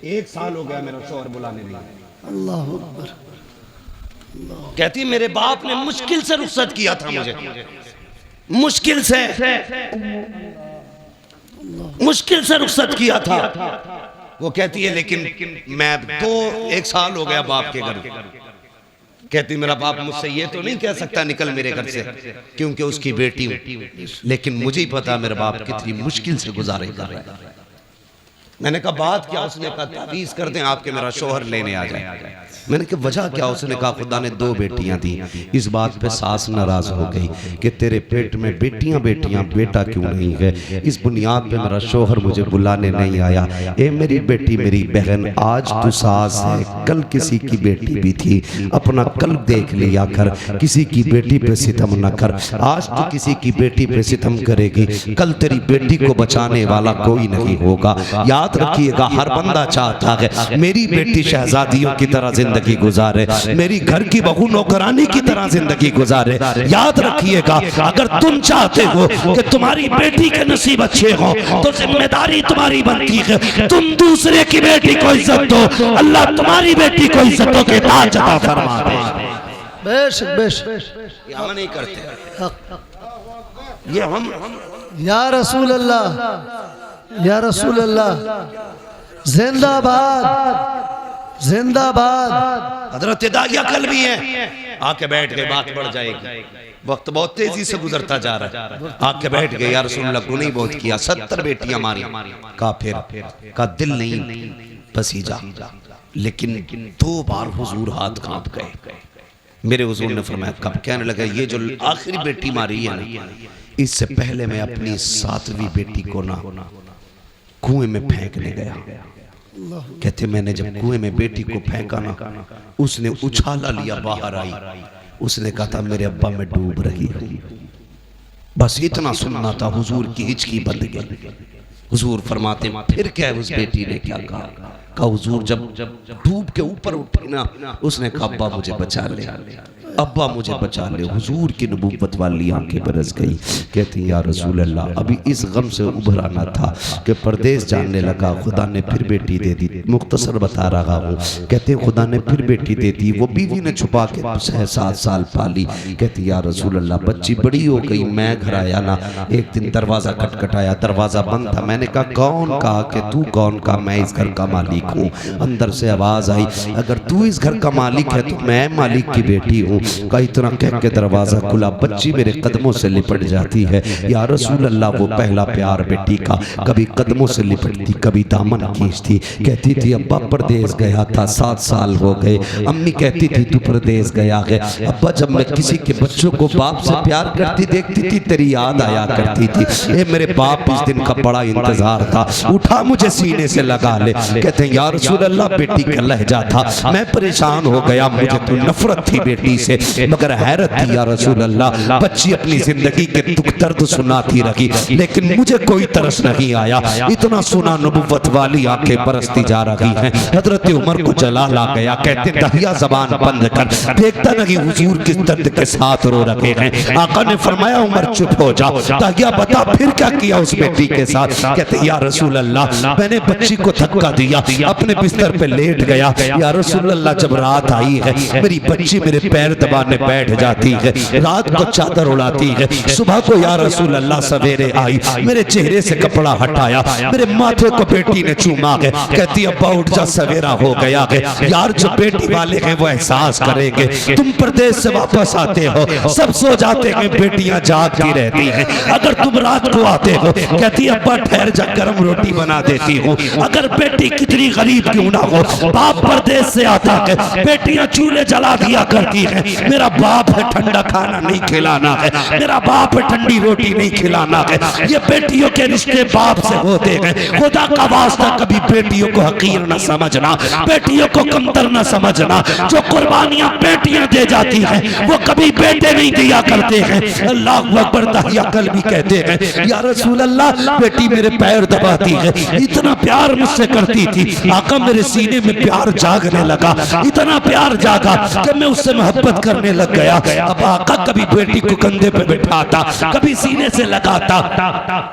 S1: 1 साल हो गया मेरा शौहर बुलाने नहीं आया।
S2: अल्लाह अकबर।
S1: कहती मेरे बाप ने मुश्किल से रुखसत किया था मुझे, मुश्किल से रुखसत किया था। वो कहती है लेकिन मैं 1 साल हो गया बाप के घर। कहती मेरा बाप मुझसे ये तो नहीं कह सकता निकल मेरे घर से, क्योंकि उसकी बेटी हूं, लेकिन मुझे ही पता मेरा बाप कितनी मुश्किल से गुजारे कर रहा है। मैंने कहा बात क्या? उसने कहा तावीज़ कर दें आपके मेरा शौहर लेने आ जाए। मैंने कहा वजह क्या? उसने कहा खुदा ने 2 बेटियां दी। इस बात पे सास नाराज हो गई कि तेरे पेट में बेटियां बेटियां, बेटा क्यों नहीं है? इस बुनियाद पे मेरा शौहर मुझे बुलाने नहीं आया। ए मेरी बेटी, मेरी बहन, आज तू सास है, कल किसी की बेटी भी थी, अपना कल्ब देख लिया कर, किसी की बेटी पे सितम न कर। आज तू किसी की बेटी पे सितम करेगी, कल तेरी बेटी को बचाने वाला कोई नहीं होगा। याद रखिएगा, हर बंदा चाहता है मेरी बेटी शहजादियों की तरह जिंदगी गुजारे, मेरी घर की बहू नौकरानी की तरह जिंदगी गुजारे। याद रखिएगा, अगर तुम चाहते हो कि तुम्हारी बेटी के नसीब अच्छे हो तो जिम्मेदारी तुम्हारी बनती है तुम दूसरे की बेटी को इज्जत दो, अल्लाह तुम्हारी बेटी को इज्जतों के ताज अता फरमा दे।
S2: बेशक बेशक।
S1: हम नहीं करते ये, हम
S2: या रसूल अल्लाह, या रसूल अल्लाह, जिंदाबाद जिंदाबाद।
S1: हजरत दाहिया कल भी है, आके बैठ गए, बात बढ़ जाएगी। वक्त बहुत तेजी से गुजरता जा रहा है। आके बैठ गए, यार रसूलुल्लाह को नहीं बहुत किया, 70 बेटियां मारी। का फिर का दिल नहीं पसीजा, लेकिन 2 बार हुजूर हाथ कांप गए। मेरे हुजूर ने फरमाया कब? कहने लगा ये जो आखिरी बेटी मारी है ना, इससे पहले मैं अपनी 7वीं बेटी को ना कुएं में फेंकने गया। कहते मैंने जब कुएं में बेटी को फेंका ना, उसने उछाला लिया, बाहर आई। उसने कहा था मेरे अब्बा मैं डूब रही हूं। बस इतना सुनना था, हुजूर की हिचकी बंद गई। हुजूर फरमाते फिर क्या है? उस बेटी ने क्या कहा? हुजूर जब डूब के ऊपर उठी ना, उसने कहा अब्बा मुझे बचा ले, अब्बा मुझे बचा ले। हुजूर की नबूवत वाली आंखें बरस गई। कहती या रसूल अल्लाह, अभी इस गम से उभरा ना था कि परदेश जानने लगा, खुदा ने फिर बेटी दे दी। मुख्तसर बता रहा हूँ। कहते खुदा ने फिर बेटी दे दी, वो बीवी ने छुपा के 6-7 साल पाली। कहती या रसूल अल्लाह, बच्ची बड़ी हो गई। मैं घर आया ना, एक दिन दरवाज़ा खटखटाया, दरवाज़ा बंद था। मैंने कहा कौन? कहा कि तू कौन? कहा मैं इस घर का मालिक हूँ। अंदर से आवाज़ आई, अगर तू इस घर का मालिक है तो मैं मालिक की बेटी हूँ। का इतना कह के दरवाजा खुला, बच्ची मेरे कदमों से लिपट जाती है। या रसूल अल्लाह, वो पहला प्यार बेटी का, कभी कदमों से लिपटती, कभी दामन खींचती। कहती थी अब्बा परदेश गया था, 7 साल हो गए। अम्मी कहती थी तू परदेश गया है। अब्बा जब मैं किसी के बच्चों को बाप से प्यार करती देखती थी, तेरी याद आया करती थी। ए मेरे बाप इस दिन का बड़ा इंतजार था, उठा मुझे सीने से लगा ले। कहते हैं या रसूल अल्लाह, बेटी का लहजा था, मैं परेशान हो गया, मुझे तो नफरत थी बेटी से, मगर हैरत थी या रसूल अल्लाह। बच्ची अपनी जिंदगी के दुख दर्द सुनाती रही, लेकिन मुझे कोई तरस नहीं आया। इतना सुना, नबुव्वत वाली आंखें बरसती जा रही हैं। हजरत उमर को जलाल आ गया। कहते दहिया जबान बंद कर, देखता नहीं हुजूर किस दर्द के साथ रो रहे हैं। आका ने फरमाया उमर चुप हो जा। दहिया बता फिर क्या किया उस बेटी के साथ? कहते या रसूल अल्लाह, मैंने बच्ची को धक्का दिया, अपने बिस्तर पे लेट गया। या रसूल अल्लाह, जब रात आई है, मेरी बच्ची मेरे पैर दबाने बैठ जाती है, रात को चादर उड़ाती है। सुबह को या रसूल अल्लाह सवेरे आई, मेरे चेहरे से कपड़ा हटाया, मेरे माथे को बेटी ने चूमा है। कहती अब्बा उठ जा, सवेरा हो गया है। यार जो बेटी वाले हैं वो एहसास करेंगे, तुम परदेश से वापस आते हो, सब सो जाते हैं, बेटियां जागती रहती हैं। अगर तुम रात को आते हो, कहती अब्बा ठहर जा, गर्म रोटी बना देती हूँ। अगर बेटी कितनी गरीब क्यों ना हो, बाप परदेश से आता है, बेटियां चूल्हे जला दिया करती हैं। मेरा बाप है, ठंडा खाना नहीं खिलाना है, मेरा बाप है, ठंडी रोटी नहीं खिलाना है। ये बेटियों के रिश्ते बाप से होते हैं। खुदा का वास्ता कभी बेटियों को हकीर न समझना, बेटियों को कमतर न समझना। जो कुर्बानियां बेटियां दे जाती हैं वो कभी बेटे नहीं दिया करते हैं। अल्लाह अकबर। दहिया कल भी कहते हैं या रसूल अल्लाह, बेटी मेरे पैर दबाती है, इतना प्यार मुझसे करती थी। आका मेरे सीने में प्यार जागने लगा, इतना प्यार जागा कि मैं उससे मोहब्बत करने लग गया। अब आका कभी बेटी को कंधे पे बिठाता, कभी सीने से लगाता।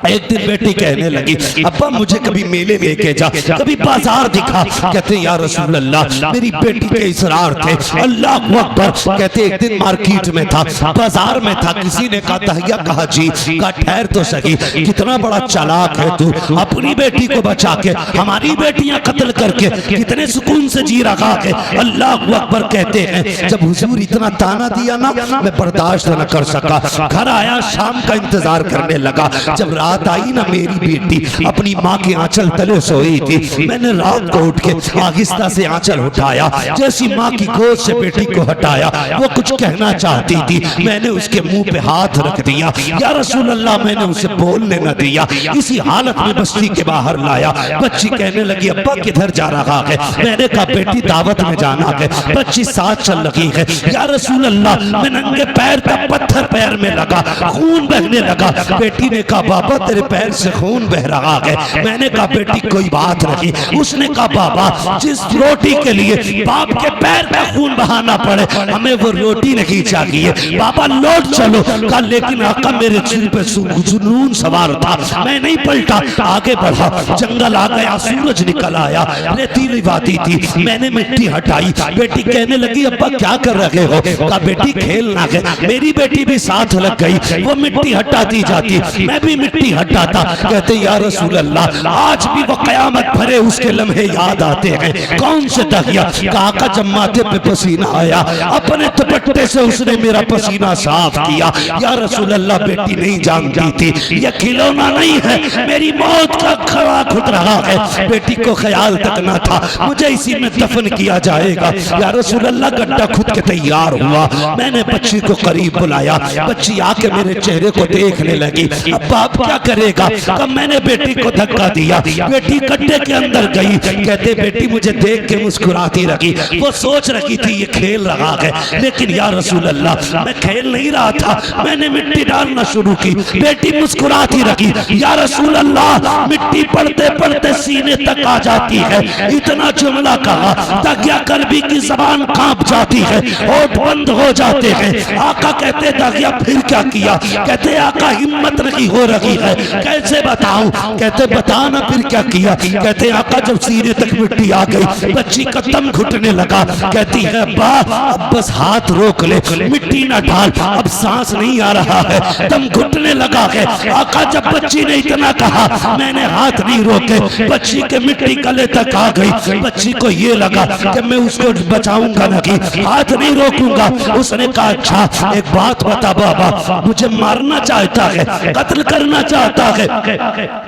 S1: एक दिन बेटी कहने लगी अब्बा मुझे कभी मेले लेके जा, कभी बाजार दिखा। कहते या रसूल अल्लाह, मेरी बेटी के इसरार थे। अल्लाह अकबर। कहते एक दिन मार्केट में था, बाजार में था, किसी ने कहा दहिया, कहा जी, कहा ठहर तो सही, कितना बड़ा चालाक है तू, अपनी बेटी को बचा के हमारी बेटियां कत्ल करके कितने सुकून से जी रहा है। अल्लाह अकबर। कहते हैं जब हुजूर इतना ताना दिया ना, मैं बर्दाश्त न कर सका, घर आया, शाम का इंतजार करने लगा। जब रात आई ना, मेरी बेटी अपनी माँ के आंचल तले सोई थी। मैंने रात को उठ के आहिस्ता से आंचल उठाया, जैसी माँ की गोद से बेटी को हटाया, वो कुछ कहना चाहती थी, मैंने उसके मुंह पे हाथ रख दिया। या रसूल अल्लाह, मैंने उसे बोलने न दिया, इसी हालत में बस्ती के बाहर लाया। बच्ची कहने लगी अब्बा किधर जा रहा है? मैंने कहा बेटी दावत में जाना है। बच्ची साथ चल लगी है। या रसूल अल्लाह, मैं नंगे पैर तक पत्थर पैर में लगा, खून बहने लगा। बेटी ने कहा बाबा तेरे पैर से खून बह रहा है। मैंने कहा बेटी कोई बात नहीं। उसने कहा बाबा जिस रोटी के लिए बाप के पैर का खून बहाना पड़े, हमें वो रोटी नहीं चाहिए, बाबा लौट चलो। कहा लेकिन आका मेरे सिर पे जुनून सवार था, मैं नहीं पलटा, आगे बढ़ा। जंगल आ गया, सूरज निकल आया।
S3: आया, रेतीली वादी थी, मैंने मिट्टी हटाई। बेटी कहने लगी अब्बा क्या कर रहे हो? कहा बेटी खेलना है। मेरी बेटी भी साथ लग गई, वो मिट्टी हटाती जाती, मैं भी मिट्टी हटाता। कहते या रसूल अल्लाह, आज भी वो कयामत भरे उसके लम्हे याद आते हैं। कौन से दहिया? कहा का जब माथे पे पसीना आया, अपने दुपट्टे से उसने मेरा पसीना साफ किया। या रसूल अल्लाह, बेटी नहीं जानती थी ये खिलौना नहीं है, मेरी मौत का खड़ा खुद रहा है। बेटी को ख्याल तक ना था मुझे इसी में दफन किया जाएगा। या रसूल अल्लाह, गड्ढा खुद के तैयार हुआ। मैंने बच्ची को करीब बुलाया, बच्ची आके मेरे चेहरे को देखने लगी। अब बाप क्या करेगा? कब मैंने बेटी को धक्का दिया, बेटी गड्ढे के अंदर गई। कहते बेटी मुझे देख के मुस्कुराती रही, वो सोच रही थी ये खेल रहा है, लेकिन या रसूल अल्लाह मैं खेल नहीं रहा था, मैंने मिट्टी डालना शुरू की। बेटी मुस्कुराती रही। या रसूल अल्लाह, मिट्टी पड़ते पड़ते सीने तक आ जाती है। इतना जुमला कहा, तकिया करबी की जबान कांप जाती है, होठ बंद हो जाते हैं। आका कहते तकिया फिर क्या किया? कहते आका हिम्मत नहीं हो रही है, कैसे बताऊं? कहते बता ना फिर क्या किया? कहते आका जब सीने तक मिट्टी आ गई, बच्ची का दम घुटने लगा। कहती है अब्बा अब बस हाथ रोक ले, मिट्टी ना डाल, अब सांस नहीं आ रहा है, दम घुटने लगा है। आका जब बच्ची ने इतना कहा, मैंने हाथ नहीं रोके, बच्ची के मिट्टी गले तक आ गई। बच्ची को ये लगा कि मैं उसको बचाऊंगा नहीं, हाथ नहीं रोकूंगा। उसने कहा अच्छा एक बात बता बाबा, मुझे मारना चाहता है, कत्ल करना चाहता है।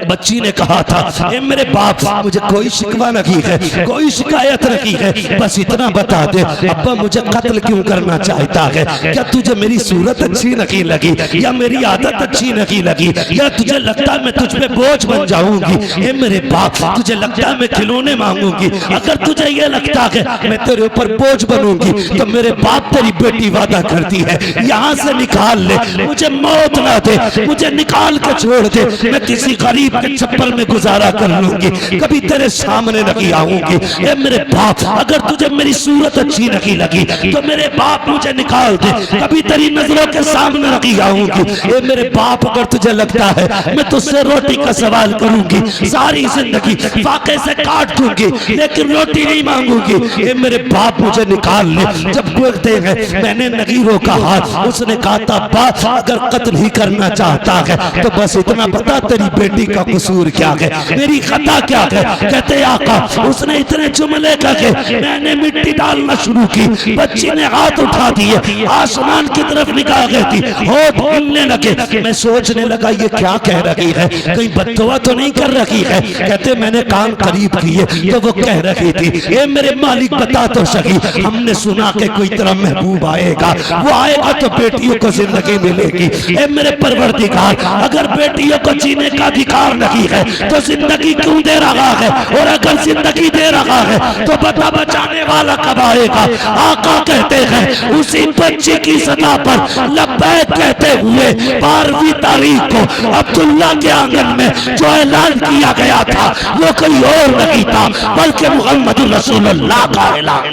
S3: बच्ची ने कहा था ए मेरे बाप, मुझे कोई शिकवा नहीं है, कोई शिकायत नहीं है, बस इतना बता दे अब्बा मुझे कत्ल क्यों करना चाहता है? क्या तुझे मेरी सूरत अच्छी नहीं लगी, या मेरी आदत अच्छी नहीं लगी, या तुझे लगता है मैं तुझ पे बोझ बन जाऊंगी? ए मेरे बाप, तुझे लगता है मैं खिलौने मांगूंगी? अगर तुझे ये लगता है मैं तेरे ऊपर बोझ बनूंगी तो मेरे बाप तेरी बेटी वादा करती है यहाँ से निकाल ले, मुझे मौत ना दे, मुझे निकाल के छोड़ दे, मैं किसी गरीब के छप्पर में गुजारा कर लूंगी, कभी तेरे सामने नहीं आऊंगी। ए मेरे बाप, अगर तुझे मेरी सूरत अच्छी नहीं लगी तो मेरे बाप मुझे निकाल दे, कभी तेरी नजरों के सामने नहीं आऊंगी। ए मेरे बाप, अगर तुझे लगता है मैं तुझसे रोटी का सवाल करूंगी, सारी जिंदगी फाके से काट दूंगी, लेकिन रोटी नहीं मांगूंगी। ए मेरे बाप मुझे निकाल ले। जब बोलते हैं मैंने नहीं रोका हाथ, उसने कहा था बाप अगर कत्ल ही करना चाहता है तो बस इतना बता तेरी बेटी का कसूर क्या है, मेरी खता क्या है? कहते आका, उसने इतने जुमले कहे, मैंने मिट्टी डालना शुरू की, बच्ची ने हाथ उठा दिए, आसमान की तरफ निकाल गई थी, होठ हिलने लगे। मैं सोचने लगा ये क्या कह रही है, कहीं बददुआ तो नहीं कर रही है? कहते मैंने कान करीब किए तो वो कह रही थी ए मेरे मालिक बता तो सही, हमने सुना कि कोई तेरा महबूब आएगा, वो आएगा तो बेटियों को जिंदगी मिलेगी। ए मेरे परवरदिगार, अगर बेटियों को जीने का अधिकार नहीं है तो जिंदगी क्यों दे रहा है? और अगर जिंदगी दे रहा है तो बता बचाने वाला कब आएगा? आका कहते हैं उसी बच्ची की सदा पर लब्बैक कहते हुए 12वीं तारीख को अब्दुल्ला के आंगन में जो ऐलान किया गया था वो कोई और नहीं था बल्कि मोहम्मद रसूलुल्लाह का ऐलान।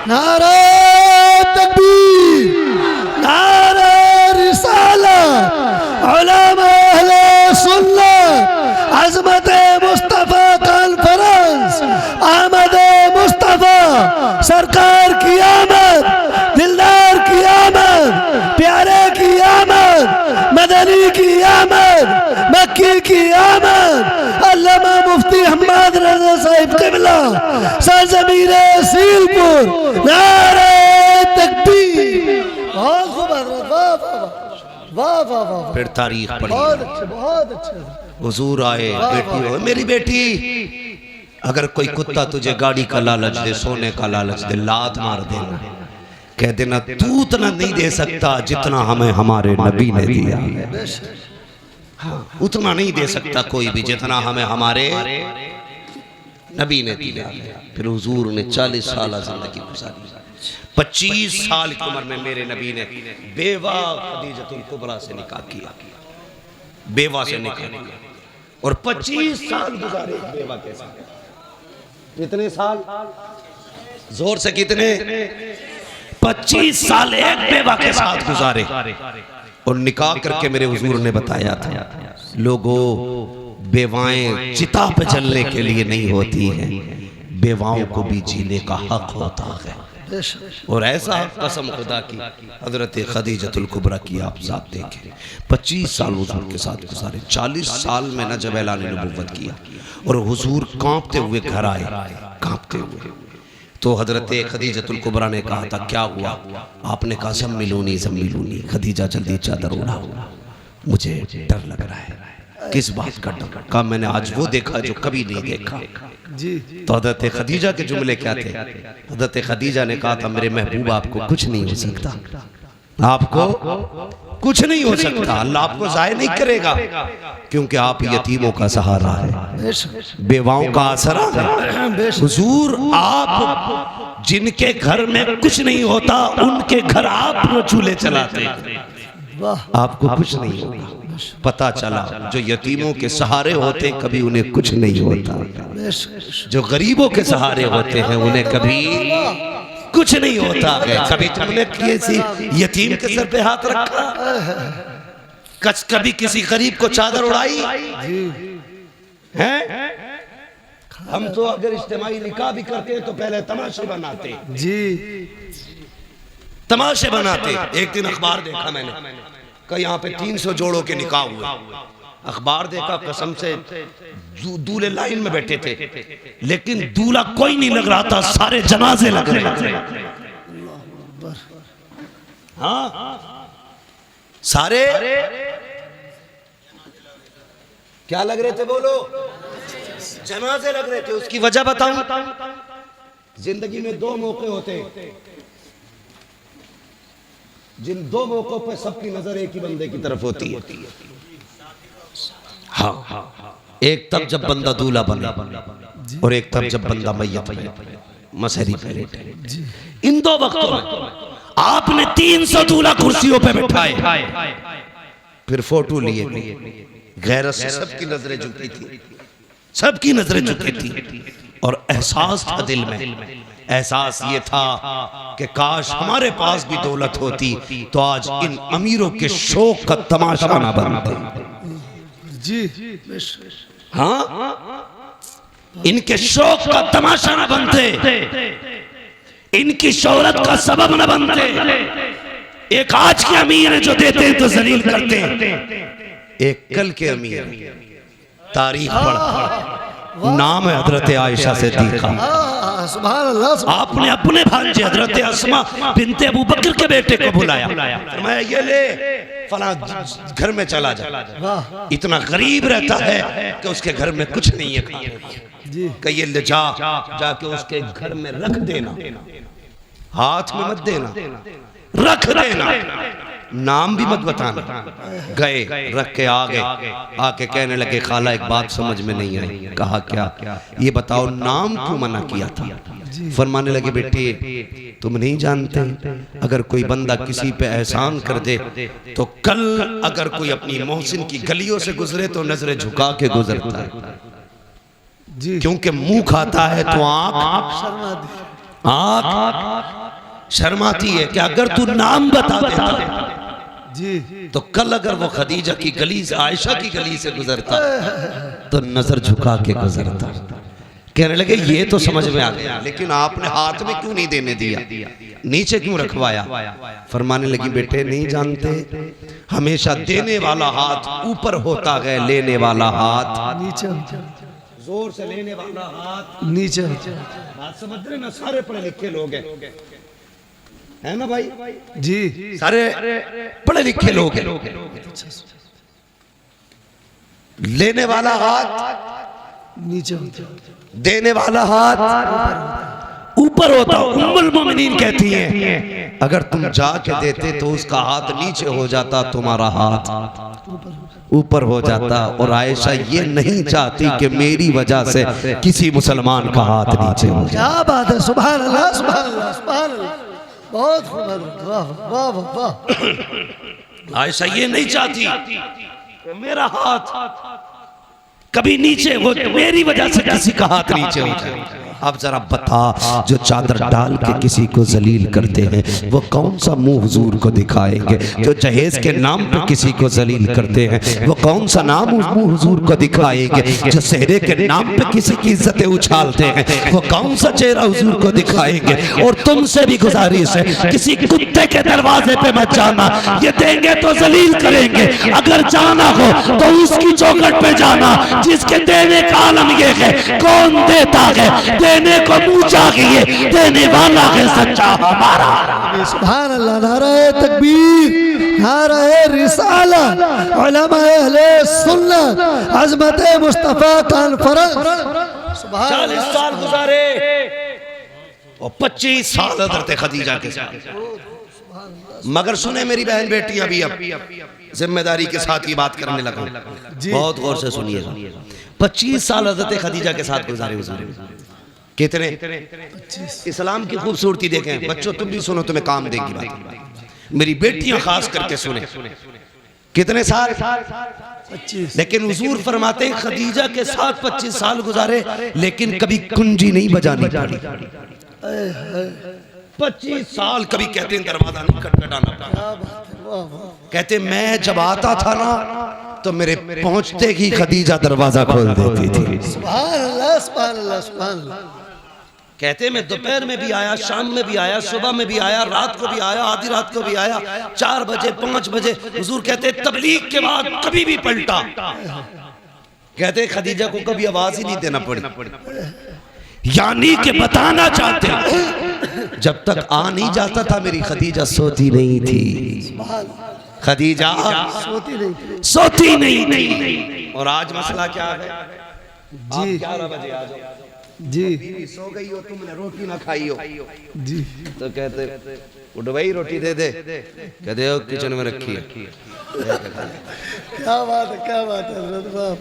S2: नारे तकबीर, नारे रिसालत, उलमा अहले सुन्नत, अज़मत मुस्तफा कॉन्फ्रेंस, अहमद मुस्तफा सरकार की आमद, दिलदार की आमद, प्यारे की आमद, मदनी की आमद, मक्की की आमद, अल्लामा मुफ्ती हम्माद रज़ा साहिब क़िबला सरज़मीर सीलपुर, नारे तकबीर। बहुत खूब हज़रत, वाह वाह वाह वाह वाह,
S1: फिर तारीख पढ़ी,
S2: बहुत अच्छे, बहुत अच्छे।
S1: हुजूर आए, बेटी हो मेरी बेटी, अगर कोई कुत्ता तुझे गाड़ी का लालच दे, सोने का लालच दे, लात मार देना, कह देना तू उतना नहीं दे सकता जितना हमें हमारे नबी ने दिया। हाँ, उतना नहीं दे सकता कोई भी जितना हमें हमारे नबी ने दिया। फिर हुजूर ने 40 साल जिंदगी गुजारी, 25 साल की उम्र में मेरे नबी ने बेवा खदीजतुल कुबरा से निकाह किया, बेवा से निकाह किया, और 25 साल गुजारे बेवा के साथ। कितने साल? जोर से कितने? 25 साल एक बेवा के साथ गुजारे। और निकाह करके मेरे हुजूर ने बताया था लोगों, बेवाएं चिता पे जलने के लिए नहीं होती हैं, बेवाओं को भी जीने का हक होता है। और ऐसा कसम खुदा की हजरत खदीजतुल कुबरा की आप साथ देखें, 25 साल हुजूर के साथ गुजारे, 40 साल में न जब ऐलान नबुव्वत किया और हुजूर कांपते हुए घर आए, कांपते हुए। तो हजरत खदीजतुल कुबरा ने कहा था क्या हुआ? आपने कहा सम्मिलूनी। खदीजा जल्दी चादर उड़ाओ, मुझे डर लग रहा है। किस बात का डर? कहा मैंने आज वो देखा जो कभी नहीं देखा। तो हजरत खदीजा के जुमले क्या थे? हजरत खदीजा ने कहा था मेरे महबूब आपको कुछ नहीं हो सकता, आपको कुछ नहीं हो सकता, अल्लाह आपको ज़ाय नहीं करेगा, क्योंकि आप यतीमों का सहारा है, बेवाओं का आसरा है। हुजूर आप जिनके घर में कुछ नहीं होता उनके घर आप चूल्हे चलाते, आपको कुछ नहीं होगा। पता चला जो यतीमों के सहारे होते कभी उन्हें कुछ नहीं होता, जो गरीबों के सहारे होते हैं उन्हें कभी कुछ नहीं होता है। कभी तुमने किसी यतीम के सर पे हाथ रखा? कभी किसी गरीब को चादर उड़ाई है? हम तो अगर इज्तिमाई निकाह भी करते हैं तो पहले तमाशे बनाते जी, तमाशे बनाते। एक दिन अखबार देखा मैंने कि यहाँ पे 300 जोड़ों के निकाह हुए। अखबार देखा, कसम से दूल्हे लाइन में बैठे थे, लेकिन दूल्हा कोई नहीं लग रहा था, सारे जनाजे लग रहे थे। हाँ, सारे क्या लग रहे थे? बोलो, जनाजे लग रहे थे। उसकी वजह बताऊं? जिंदगी में 2 मौके होते हैं, जिन 2 मौकों पर सबकी नजर एक ही बंदे की तरफ होती है। हाँ, एक तब जब बंदा दूल्हा बने और एक तब जब बंदा मैयत बने, मसहरी पे लेटे। इन 2 वक्तों में आपने 300 दूल्हा कुर्सियों पे बिठाए, फिर फोटो लिए, गैरत से सबकी नजरें झुकी थी, सबकी नजरें झुकी थी। और एहसास था दिल में, एहसास ये था कि काश हमारे पास भी दौलत होती तो आज इन अमीरों के शौक का तमाशा ना बनते जी। हाँ, इनके शौक का तमाशा ना बनते, इनकी शोहरत का सबब न बनते। एक आज के अमीर है जो देते हैं तो जलील करते हैं, एक कल के अमीर तारीख पढ़, नाम है हजरत आयशा सिद्दीका। आपने अपने भांजे हजरत अस्मा बिनते अबू बकर के बेटे को बुलाया, मैं ये ले फला घर में चला जा। इतना गरीब रहता है कि उसके घर में कुछ नहीं है खाने का, ये ले जाके उसके घर में रख देना, हाथ में मत देना, रख देना, नाम भी मत बताना। गए, रख के आके कहने लगे खाला एक बात समझ में नहीं आई। कहा क्या? ये बताओ नाम क्यों मना किया था? फरमाने लगे बेटे तुम नहीं जानते, अगर कोई बंदा किसी पे एहसान कर दे तो कल अगर कोई अपनी मोहसिन की गलियों से गुजरे तो नजरें झुका के गुजरता है, क्योंकि मुंह खाता है तो आँख शर्माती है कि अगर तू नाम बता देता जी तो कल अगर वो खदीजा की गली से, आयशा की गली से गुजरता तो नजर झुका के गुजरता। कहने लगे ये तो समझ में आ गया, लेकिन आपने हाथ में क्यों नहीं देने दिया, नीचे क्यों रखवाया? फरमाने लगी बेटे नहीं जानते, हमेशा देने वाला हाथ ऊपर होता है, लेने वाला हाथ नीचे, जोर से लेने वाला हाथ नीचे। बात समझ रहे ना? सारे पढ़े लिखे लोग है ना भाई जी, सारे पढ़े लिखे लोग हैं। लेने वाला हाथ नीचे, देने वाला हाथ ऊपर होता। उम्मुल मोमिनीन कहती हैं अगर तुम जाके देते तो उसका हाथ नीचे हो जाता, तुम्हारा हाथ ऊपर हो जाता। और आयशा ये नहीं चाहती कि मेरी वजह से किसी मुसलमान का हाथ नीचे हो जाए।
S2: क्या बात है, सुभान अल्लाह, सुभान अल्लाह, सुभान अल्लाह, बहुत वाह वाह वाह।
S1: आयशा ये नहीं चाहती मेरा हाथ कभी नीचे हो, मेरी वजह से किसी का हाथ नीचे हो जाए।
S3: अब जरा बता, जो चादर डाल के किसी को जलील करते हैं वो कौन सा मुंह हुजूर को दिखाएंगे? जो जहेज के नाम पे किसी को जलील करते हैं वो कौन सा नाम मुंह हुजूर को दिखाएंगे? जो सेहरे के नाम पे किसी की इज्जतें उछालते हैं वो कौन सा चेहरा हुजूर को दिखाएंगे? और तुमसे भी गुजारिश है, किसी कुत्ते के दरवाजे पे मत जाना, ये देंगे तो जलील करेंगे। अगर जाना हो तो उसकी चौखट पे जाना जिसके देने का आलम ये है। कौन देता है? देने को मुंह चाहिए, देने वाला है सच्चा हमारा।
S2: सुभान अल्लाह, नारे तकबीर, नारे रिसालत, उलमा अहले सुन्नत, अज़मत मुस्तफा कॉन्फ्रेंस।
S1: 40 साल गुजारे और 25 साल हज़रत खदीजा के साथ। मगर सुने मेरी बहन बेटी, अभी अब जिम्मेदारी के साथ ये बात करने लगा, बहुत गौर से सुनिएगा। 25 साल हज़रत खदीजा के साथ गुजारे हुजूर। कितने? इस्लाम की खूबसूरती देखें बच्चों, तुम भी सुनो, तुम्हें काम देगी बात। मेरी बेटियां खास करके सुने। कितने साल? 25। लेकिन हुजूर फरमाते हैं खदीजा के साथ 25 साल गुजारे, लेकिन कभी कुंजी नहीं बजानी पड़ी। 25 साल कभी कहते हैं दरवाजा नहीं खटखटाना पड़ा। कहते मैं जब आता था ना तो मेरे पहुंचते ही खदीजा दरवाजा खोल देती थी।
S2: सुभान अल्लाह, सुभान अल्लाह, सुभान अल्लाह।
S1: कहते मैं दोपहर में भी आया, शाम में भी आया, सुबह में भी आया, रात को भी आया, आधी रात को भी आया, 4 बजे 5 बजे। हुजूर कहते तबलीग के बाद कभी भी पलटा। कहते खदीजा को कभी आवाज ही नहीं देना पड़ी।
S3: यानी कि बताना चाहते हैं
S1: जब तक आ नहीं जाता था मेरी खदीजा सोती नहीं थी। खदीजा सोती नहीं थी। और आज मसला क्या है जी? 11 बजे आ जाओ
S2: जी,
S1: बीवी सो गई हो, तुमने रोटी ना खाई हो
S2: जी,
S1: तो कहते उठ भाई रोटी दे दे। कहते हो किचन में रखी है।
S2: क्या बात है, क्या बात है हज़रत बाप।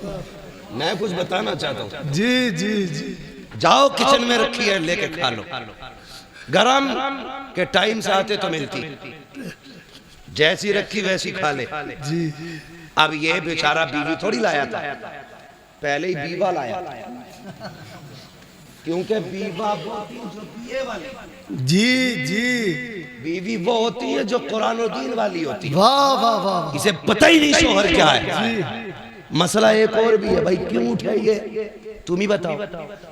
S1: मैं कुछ बताना चाहता हूँ।
S2: जी जी जी,
S1: जाओ किचन में रखी है, लेके खा लो। गरम के टाइम से आते तो मिलती, जैसी रखी वैसी खा ले
S2: जी।
S1: अब ये बेचारा बीवी थोड़ी लाया था, पहले ही बीवा लाया, क्योंकि बीवा वो होती है जो पिए वाली।
S2: जी जी,
S1: बीवी वो होती है जो कुरान और दीन वाली होती है।
S2: वाह वाह वाह।
S1: इसे पता ही नहीं शोहर क्या है। मसला एक और भी है भाई, क्यों उठे ये तुम ही बताओ,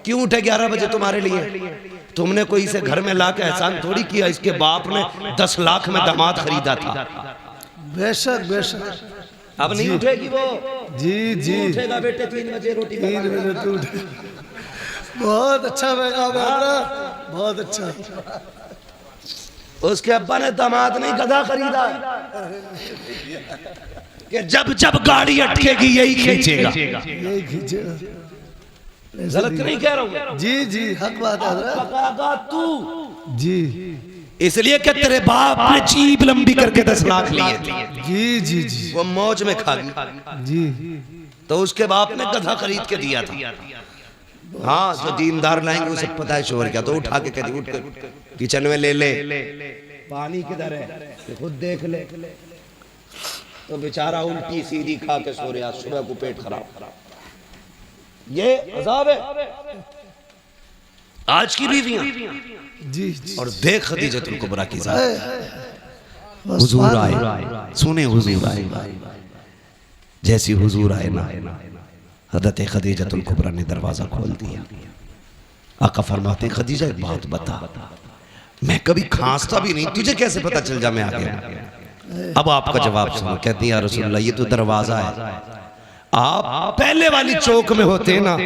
S1: क्यों उठे 11 बजे तुम्हारे लिए? तुमने कोई इसे घर में ला के एहसान थोड़ी किया। इसके बाप ने 10 लाख में दामाद खरीदा था।
S2: बेशक बेशक।
S1: अब नहीं उठेगी वो।
S2: जी जी,
S1: उठेगा बेटे 3 बजे रोटी
S2: 3 बजे तू उठे। बहुत अच्छा पैगाम है, बहुत अच्छा।
S1: उसके अब्बा ने दामाद नहीं गधा खरीदा कि जब जब गाड़ी अटकेगी यही खींचेगा।
S2: यही खींचेगा।
S1: गलत नहीं कह रहा हूँ।
S2: जी जी, हक बात है हज़रत।
S1: तू
S2: जी,
S1: इसलिए कि तेरे बाप ने जीभ लंबी करके 10 लाख लिए थे।
S2: जी जी जी,
S1: वो मौज में खा गई,
S2: जी।
S1: तो उसके बाप ने गधा खरीद के दिया था। हाँ, जो दीनदार लाएंगे उसे पता है शोहर क्या, तो उठा के कहती उठ कर किचन में ले ले। पानी किधर है खुद देख ले। तो बेचारा उल्टी सीधी खा के सो रहा, सुबह को पेट खराब। ये अज़ाब है आज की बीवियां।
S2: जी जी,
S1: और देख खदीजतुल कुबरा की जात।
S3: हुजूर आए, सुने हुजूर आए। जैसी हुजूर आए ना, हज़रत खदीजतुल कुबरा ने दरवाजा खोल दिया। आका फरमाते खदीजा एक बात बता, मैं कभी खांसता भी नहीं, तुझे कैसे पता चल जा मैं आ गया? अब आपका जवाब सुनो। कहती है या रसूलल्लाह, ये तो दरवाजा है, आप पहले वाली चौक में होते ना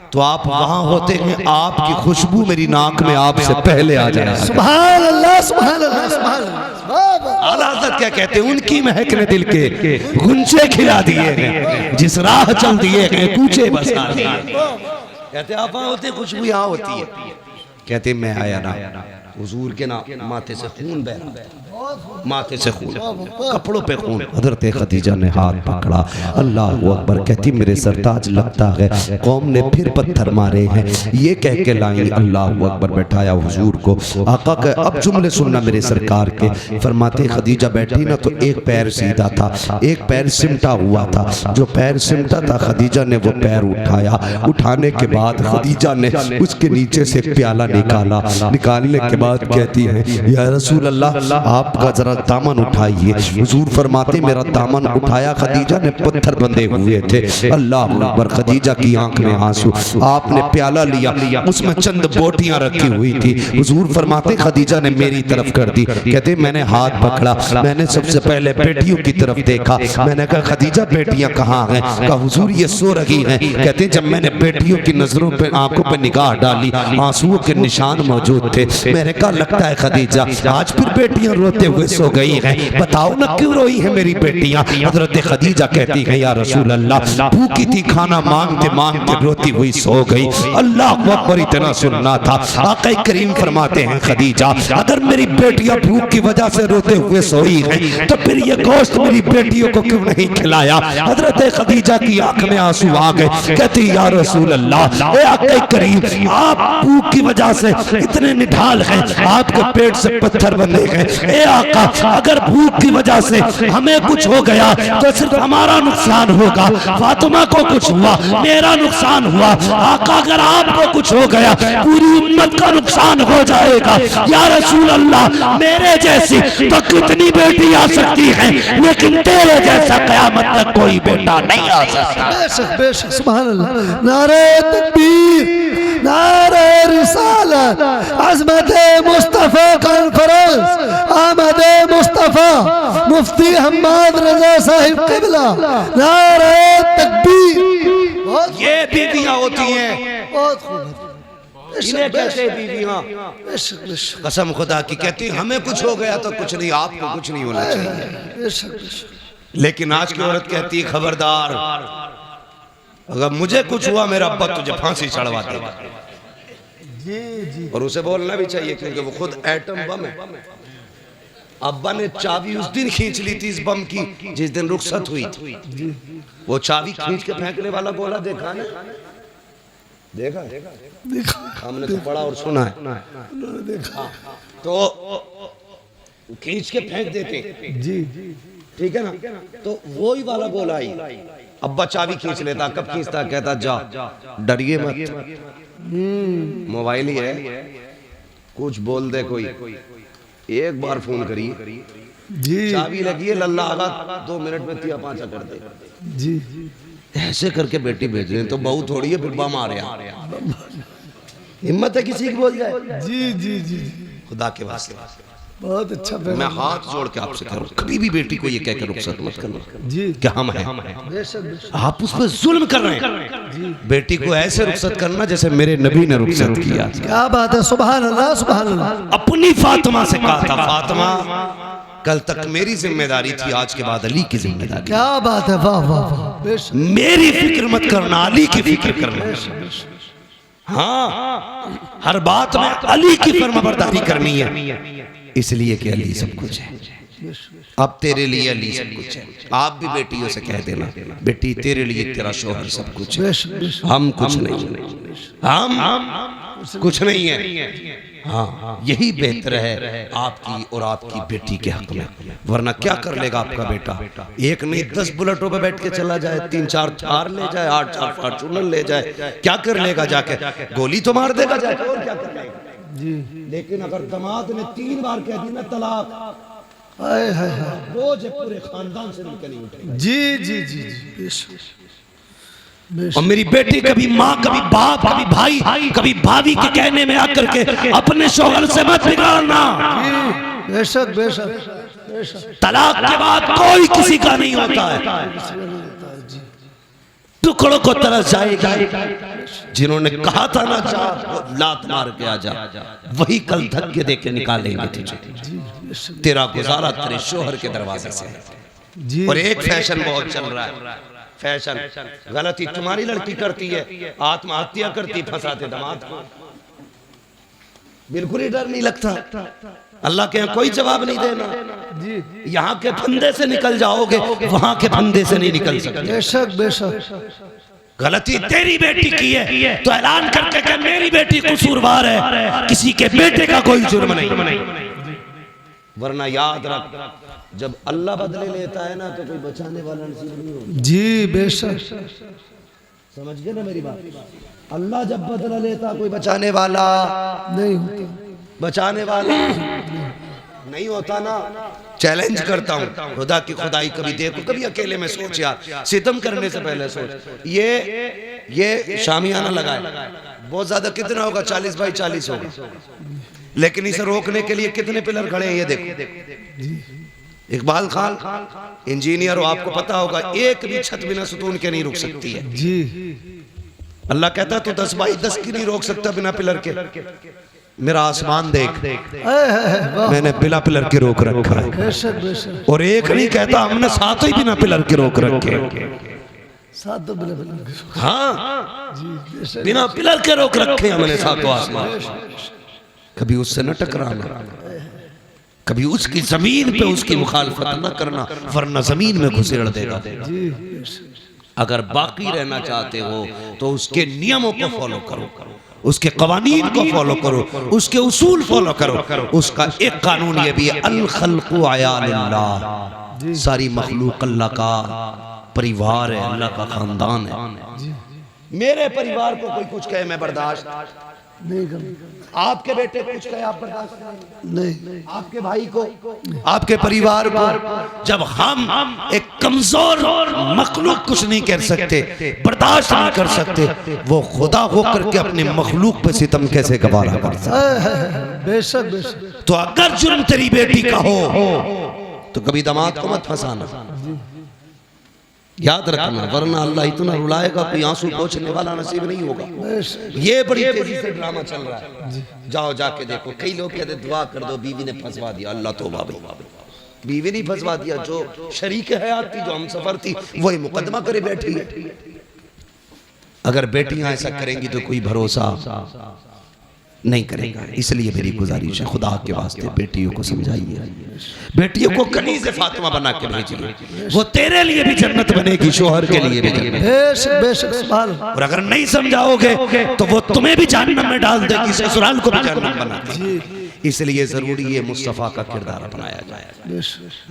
S3: तो आप वहां होते हैं, आपकी खुशबू मेरी नाक में आपसे पहले आ जाए।
S2: सुभान अल्लाह, सुभान अल्लाह, सुभान अल्लाह।
S3: आला हज़रत क्या कहते हैं? उनकी महक ने दिल के गुंजे खिला दिए हैं, जिस राह चल दिए हैं कूचे बसा दिए।
S1: कहते आप वहां होते, खुशबू यहाँ होती है। कहते मैं आया ना, हुजूर के ना माथे से खून बह रहा। माथे से खून, कपड़ों पे खून।
S3: हजरत खदीजा ने हाथ पकड़ा, अल्लाह अकबर, कहती मेरे सरताज लगता है कौम ने फिर पत्थर मारे हैं। ये कह के लाई, अल्लाह अकबर, बैठाया हुजूर को। आका के अब जुमले सुनना मेरे सरकार के। फरमाते खदीजा बैठी ना तो एक पैर सीधा था, एक पैर सिमटा हुआ था। जो पैर सिमटा था खदीजा ने वो पैर उठाया। उठाने के बाद खदीजा ने उसके नीचे से एक प्याला निकाला। निकालने के बाद कहती है या रसूल अल्लाह, आपका जरा दामन उठाइए। हुजूर फरमाते मेरा दामन उठाया, खदीजा ने पत्थर बंधे हुए थे। अल्लाह अकबर, खदीजा की आंख में आंसू। आपने प्याला लिया, उसमें चंद बोटियां रखी हुई थी। हुजूर फरमाते खदीजा ने मेरी तरफ कर दी। कहते मैंने हाथ पकड़ा, मैंने सबसे पहले बेटियों की तरफ देखा। मैंने कहा खदीजा बेटियां कहाँ हैं? कहा हुजूर ये सो रही हैं। कहते जब मैंने बेटियों की नजरों पे, आंखों पे निगाह डाली, आंसुओं के निशान मौजूद थे। मैंने कहा लगता है खदीजा आज फिर बेटियां रोते हुए सो गई हैं, बताओ ना क्यों रोई है मेरी बेटियां? हजरत खदीजा कहती है या रसूल अल्लाह, भूखी थी, खाना मांगते मांगते रोती हुई सो गई। अल्लाह अकबर, इतना सुनना था। आका करीम फरमाते हैं खदीजा अगर मेरी बेटियां भूख की वजह से रोते हुए सोई हैं तो फिर ये गोश्त मेरी बेटियों को क्यों नहीं खिलाया? हजरत खदीजा की आंख में आंसू आ गए। कहती या रसूल अल्लाह, आका करीम आप भूख की वजह से इतने निढाल हैं, आपके पेट से पत्थर बंधे गए। ए आका अगर भूख की वजह से हमें कुछ हो गया तो सिर्फ हमारा नुकसान होगा, फातिमा को कुछ हुआ मेरा नुकसान हुआ। आका अगर आपको कुछ हो गया पूरी उम्मत का नुकसान हो जाएगा। या रसूल अल्लाह मेरे जैसी तो कितनी बेटी आ सकती है, लेकिन तेरे जैसा कयामत तक कोई बेटा नहीं आ सकता।
S2: बेशक बेशक, सुभान अल्लाह। नारे तकबीर, नारे रिसालत, अज़मत मुस्तफ़ा कॉन्फ्रेंस, आमद मुस्तफ़ा, मुफ्ती हम्माद रजा साहिब क़िबला, नारे तकबीर।
S1: ये बीवियां होती हैं,
S2: बहुत खूब,
S1: इन्हें कहते हैं बीवियां।
S2: बेशक बेशक
S1: कसम खुदा की कहती हमें कुछ हो गया तो कुछ नहीं, आपको कुछ नहीं होना चाहिए।
S2: बेशक बेशक,
S1: लेकिन आज की औरत कहती है खबरदार, अगर मुझे कुछ हुआ मेरा अब्बा तुझे फांसी चढ़वा देगा।
S2: जी जी,
S1: और उसे बोलना भी चाहिए क्योंकि वो खुद एटम बम है। अब्बा ने चाबी उस दिन खींच ली थी इस बम की जिस दिन रुखसत हुई थी। वो चाबी खींच के फेंकने वाला बोला देखा ना, देखा
S2: देखा
S1: हमने तो पढ़ा और सुना है।
S2: देखा,
S1: तो खींच के फेंक देते,
S2: जी
S1: ठीक है ना। तो वही वाला बोला ही अब्बा चाबी खींच लेता, कब खींचता, कहता जा डरिए मत, मोबाइल ही है, कुछ बोल दे कोई, एक बार फोन करिए,
S2: जी
S1: चाबी लगी है, लल्ला आगा 2 मिनट में 3-5 कर दे।
S2: जी,
S1: ऐसे करके बेटी भेज रहे हैं तो बहू थोड़ी है बिब्बा मारे, हिम्मत है किसी की बोल जाए।
S2: जी जी जी,
S1: खुदा के वास्ते
S2: बहुत अच्छा।
S1: मैं हाथ जोड़ के आपसे कह रहा हूं कभी भी बेटी को ये कहकर रुखसत मत करना
S2: जी,
S1: कि हम हैं।
S2: बेशक बेशक,
S1: आप उस पर जुल्म कर रहे हैं। बेटी को ऐसे रुखसत करना जैसे मेरे नबी ने रुखसत किया।
S2: क्या बात है, सुभान अल्लाह सुभान अल्लाह।
S1: अपनी फातिमा से कहा था फातिमा कल तक मेरी जिम्मेदारी थी, आज के बाद अली की जिम्मेदारी।
S2: क्या बात है, वाह वाह वाह, बेशक
S1: मेरी फिक्र मत करना, अली की फिक्र करना। हाँ, हर बात में अली की फर्माबरदारी करनी है, इसलिए कि अली सब कुछ है। अब तेरे लिए अली सब कुछ है। आप भी बेटियों से कह देना बेटी तेरे लिए तेरा शौहर सब कुछ है,
S2: बेशक बेशक,
S1: हम कुछ नहीं, हम कुछ नहीं है। हाँ, यही बेहतर है आपकी और आपकी बेटी के हक में। वरना क्या कर लेगा आपका बेटा? एक नहीं 10 बुलेटों पे बैठ के चला जाए, 3-4 थार ले जाए, 8-4 फॉर्च्यूनर ले जाए, क्या कर लेगा? जाके गोली तो मार देगा जाके, और क्या कर लेगा
S2: जी।
S1: लेकिन अगर दामाद ने 3 बार कह दी ना तलाक,
S2: हाय हाय हाय,
S1: बोझ पूरे खानदान से नीचे नहीं उठेगा।
S2: जी जी जी जी, बेशक
S1: और मेरी बेटी कभी माँ, कभी बाप, कभी भाई, कभी भाभी के कहने में आकर के अपने शौहर से मत बिगाड़ना।
S2: बेशक बेशक बेशक,
S1: तलाक के बाद कोई किसी का नहीं होता है, टुकड़ों को तरस जाएगा। जिन्होंने कहा था ना जा लात मार के आजा, वही कल धक्के दे के निकालेंगे तुझे। तेरा गुजारा तेरे शौहर के दरवाजे से है। और एक फैशन बहुत चल रहा है, फैशन गलती तुम्हारी लड़की करती है, आत्महत्या करती, फंसाते दामाद को। बिल्कुल ही डर नहीं लगता। अल्लाह के यहाँ कोई जवाब नहीं देना। यहाँ के फंदे से निकल जाओगे, वहां के फंदे से नहीं निकल सकते।
S2: बेशक बेशक।
S1: गलती तेरी बेटी की है तो ऐलान करके कि मेरी बेटी कसूरवार है, किसी के बेटे का कोई जुर्म नहीं। वरना याद रख, जब अल्लाह बदले लेता है ना तो कोई बचाने वाला नसीब नहीं होता।
S2: जी बेशक।
S1: समझ गए ना मेरी बात? अल्लाह जब बदला लेता कोई बचाने वाला
S2: नहीं होता,
S1: बचाने वाला नहीं होता ना। चैलेंज करता हूँ, खुदा की खुदाई कभी देखो, कभी अकेले में सोच यार, सितम करने से पहले सोच। ये शामियाना लगाए, बहुत ज्यादा कितना होगा? 40 बाई 40 होगा, लेकिन इसे रोकने के लिए कितने पिलर खड़े हैं ये देखो। इकबाल खान इंजीनियर हो, आपको पता होगा एक भी छत बिना सुतून के नहीं रुक सकती है
S2: जी।
S1: अल्लाह कहता तो 10 बाई 10 की नहीं रोक सकता बिना पिलर के। मेरा आसमान देख, मैंने बिना पिलर के रोक रखा है।
S2: बेशक बेशक।
S1: और एक नहीं कहता, हमने 7 ही बिना पिलर के रोक रखे।
S2: 7 बिल्कुल।
S1: हाँ
S2: जी बेशक।
S1: बिना पिलर के रोक रखे हमने 7 आसमान। कभी उससे न टकराना, कभी उसकी जमीन पे उसकी मुखालफत न करना, वरना जमीन में घुसेड़ देगा।
S2: जी बेशक।
S1: अगर बाकी रहना चाहते हो तो उसके नियमों को फॉलो करो, उसके कवानीन को फॉलो करो, उसके उसूल फॉलो करो। उसका एक कानून ये भी है, अल खल्कु अयालिल्लाह, सारी मखलूक अल्लाह का परिवार है, अल्लाह का खानदान है। मेरे परिवार को कोई कुछ कहे मैं बर्दाश्त
S2: नहीं करूँ।
S1: आपके बेटे कुछ कहे आप बर्दाश्त
S2: नहीं।
S1: आपके भाई को, आपके परिवार को। जब हम एक कमजोर मखलूक कुछ नहीं कर सकते, बर्दाश्त नहीं कर सकते, वो खुदा होकर के अपने मखलूक पे सितम कैसे गवारा कर सकते?
S2: बेशक बेशक।
S1: तो अगर जुर्म तेरी बेटी का हो तो कभी दामाद को मत फंसाना, याद रखना, वरना अल्लाह इतना रुलाएगा कोई आंसू पोंछने वाला नसीब नहीं होगा। ये बड़ी तेजी से ड्रामा चल रहा है, जाओ जाके देखो। कई लोग कहते दुआ कर दो, बीवी ने फंसवा दिया। अल्लाह तौबा भाई, बीवी नहीं फंसवा दिया, जो शरीक हयात थी, जो हम सफर थी, वही मुकदमा करे बैठी है। अगर बेटियां ऐसा करेंगी तो कोई भरोसा नहीं करेगा। इसलिए मेरी गुजारिश है, खुदा के वास्ते बेटियों को समझाइए, बेटियों को कनीज़ फातिमा बना के भेजिए, वो तेरे लिए भी जन्नत बनेगी, शोहर के लिए भी जन्नत।
S2: बेशक बेशक सुभान।
S1: और अगर नहीं समझाओगे तो वो तुम्हें भी जहन्नम में डाल देगी, ससुराल को भी जहन्नम बना देगी। इसलिए जरूरी है मुस्तफ़ा का किरदार अपनाया जाए,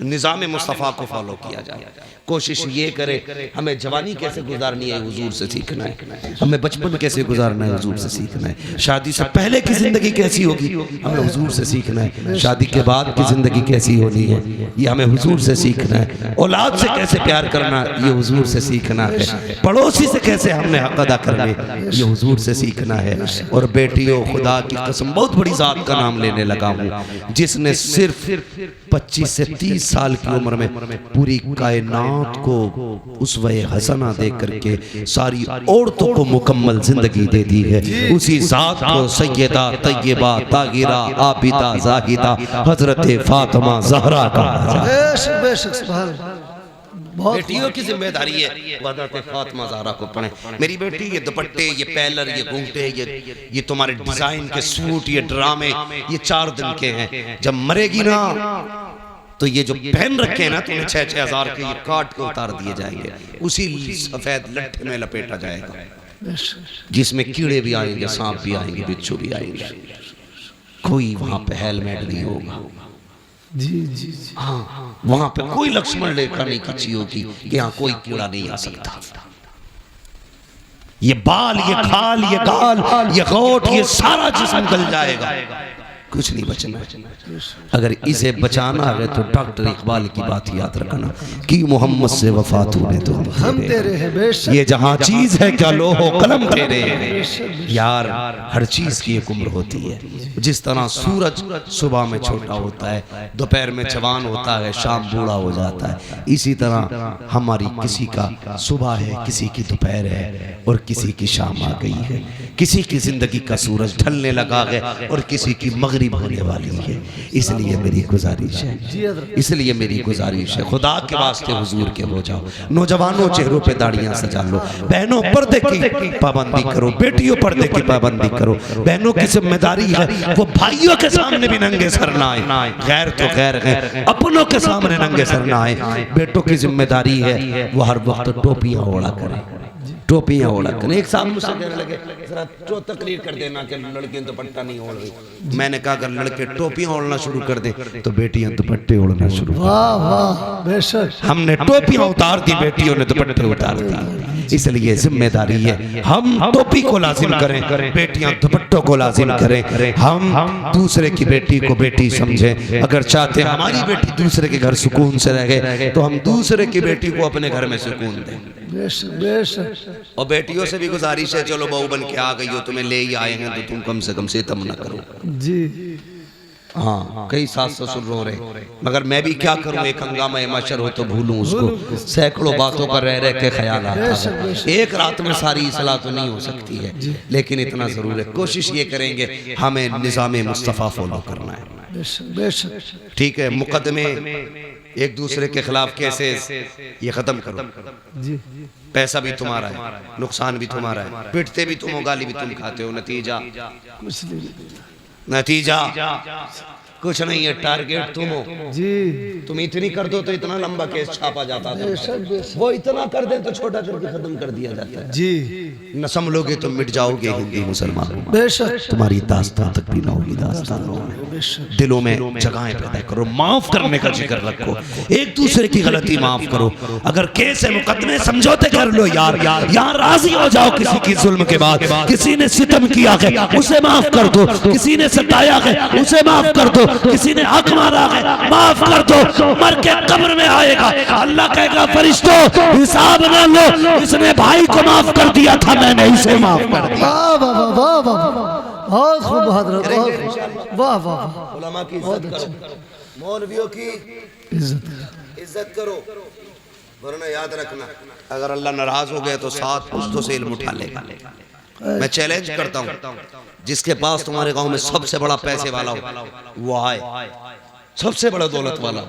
S1: निज़ाम मुस्तफ़ा को फॉलो किया जाए। कोशिश ये करे, हमें जवानी कैसे गुजारनी है हुजूर से सीखना है, हमें बचपन कैसे गुजारना है हुजूर से सीखना है, शादी से पहले की जिंदगी कैसी होगी हमें हुजूर से सीखना है, शादी के बाद की जिंदगी कैसी होनी है ये हमें हुजूर से सीखना है, औलाद से कैसे प्यार करना ये हुजूर से सीखना है, पड़ोसी से कैसे हमने हक अदा करने ये हुजूर से सीखना है। और बेटियों, खुदा की कसम, बहुत बड़ी जात का नाम लेने लगा हूँ जिसने सिर्फ 25 से 30 साल की उम्र में पूरी कायनात को उसवे हसना दे करके सारी औरतों को मुकम्मल जिंदगी दे दी है। उसी जात को सैयदा तैयबा ताहिरा आबिदा जाहिदा हजरत फातिमा ज़हरा का।
S2: बेशक बेशक सुभान।
S1: बेटियों की जिम्मेदारी है हज़रत फातिमा ज़हरा को पढ़े। मेरी बेटी, ये दुपट्टे, ये पैलर, ये घूंघटे, ये तुम्हारे डिजाइन के सूट, ये ड्रामे, ये 4 दिन के हैं। जब मरेगी ना तो ये जो पहन रखे हैं ना तुम्हें 6-6 हज़ार के, ये काट के उतार दिए जाएंगे, उसी सफेद लट्ठे में लपेटा जाएगा जिसमें कीड़े भी आएंगे, सांप भी आएंगे, बिच्छू भी आएंगे। कोई वहां पे हेलमेट नहीं होगा।
S2: जी जी।
S1: हाँ, वहां पे कोई लक्ष्मण रेखा नहीं खींची होगी कि यहाँ कोई कीड़ा नहीं आ सकता। ये बाल, ये खाल, ये गाल, ये गोट, ये सारा जिस्म गल जाएगा, कुछ नहीं बचना। अगर इसे बचाना है तो डॉक्टर इकबाल की बात याद रखना कि मोहम्मद से वफा तूने तो
S2: हम तेरे हैं। बेशक।
S1: ये जहां चीज है क्या लोहो कलम तेरे हैं। यार, हर चीज की एक उम्र होती है। जिस तरह सूरज सुबह में छोटा होता है, दोपहर में जवान होता है, शाम बूढ़ा हो जाता है, इसी तरह हमारी किसी का सुबह है, किसी की दोपहर है और किसी की शाम आ गई है।
S3: किसी की जिंदगी का सूरज ढलने लगा है और किसी की मगरिब होने वाली है। इसलिए मेरी गुजारिश है, इसलिए मेरी गुजारिश है, खुदा के वास्ते हुजूर के हो जाओ। नौजवानों चेहरों पे दाढ़ियां सजा लो, बहनों पर्दे की पाबंदी करो, बेटियों पर्दे की पाबंदी करो। बहनों की जिम्मेदारी है वो भाइयों के सामने भी नंगे सर ना आए, गैर तो गैर है, अपनों के सामने नंगे सर ना आए। बेटों की जिम्मेदारी है वो हर वक्त टोपियां ओढ़ा करें, टोपियां ओढ़ा करें। एक साहब मुझसे कहने लगे जरा तो तकरीर कर देना कि लड़कियां दुपट्टा नहीं ओढ़ रही। मैंने कहा अगर लड़के टोपियां ओढ़ना शुरू कर दे तो बेटियां दुपट्टे ओढ़ना शुरू कर दें।
S2: वाह वाह बेशक।
S3: हमने टोपियां उतार दी, बेटियों ने दुपट्टे उतार दी। इसलिए जिम्मेदारी है हम टोपी को लाजिम करें, बेटियां दुपट्टों को लाजिम करें। हम दूसरे की बेटी को बेटी समझें। अगर चाहते हैं हमारी बेटी दूसरे के घर सुकून से रहे तो हम दूसरे की बेटी को अपने घर में सुकून दें।
S2: बेशक बेशक।
S1: और बेटियों से भी गुजारिश है, चलो बहू बन के आ गई हो, तुम्हें ले ही आए हैं तो तुम कम से कम सितम न करो।
S2: जी
S1: हाँ, कई सास ससुर रो रहे, मगर मैं भी क्या करूं, एक हंगामा मशर हो तो भूलूं उसको। सैकड़ों बातों पर रह रह के ख्याल आता है। एक रात में सारी इस्लाह तो नहीं हो सकती है, लेकिन इतना जरूर है, कोशिश ये करेंगे हमें निज़ाम मुस्तफ़ा फॉलो करना है।
S2: बेशक बेशक।
S1: ठीक है, मुकदमे एक दूसरे के खिलाफ केसेस ये खत्म करो।
S2: जी
S1: पैसा भी तुम्हारा है, नुकसान भी तुम्हारा है, पिटते भी तुम हो, गाली भी तुम खाते हो, नतीजा
S2: कुछ नहीं।
S1: नतीजा कुछ नहीं है, टारगेट तुम हो।
S2: जी
S1: तुम इतनी कर दो तो इतना लंबा केस छापा जाता था,
S2: बेशक बेशक।
S1: वो इतना कर दे तो छोटा करके खत्म कर दिया जाता है।
S2: जी
S1: न संभलोगे तो मिट जाओगे हिंदी मुसलमान,
S2: बेशक।
S3: तुम्हारी दास्तान तक भी ना होगी। दास्तानों में
S2: बेशक
S3: दिलों में जगहें पैदा करो, माफ करने का जिक्र रखो, एक दूसरे की गलती माफ करो। अगर केस है मुकदमे समझौते कर लो यार, यहाँ राजी हो जाओ। किसी की जुल्म के बाद किसी ने सितम किया है उसे माफ कर दो, किसी ने सताया है उसे माफ कर दो, किसी ने हक मारा है माफ कर दो। मर के कब्र में आएगा, अल्लाह कहेगा फरिश्तों हिसाब ना लो, इसने भाई को माफ कर दिया था, मैंने इसे माफ कर दिया।
S2: वाह वाह वाह वाह वाह। बहुत खूब हजरत, वाह वाह वाह।
S1: उलमा की इज्जत करो, मौलवियों की इज्जत करो, वरना याद रखना अगर अल्लाह नाराज हो गया तो 7 पुश्तों से इल्म उठा लेगा। मैं चैलेंज करता हूँ, जिसके पास तुम्हारे गांव में सबसे बड़ा पैसे वाला हो वो आए, सबसे बड़ा दौलत वाला,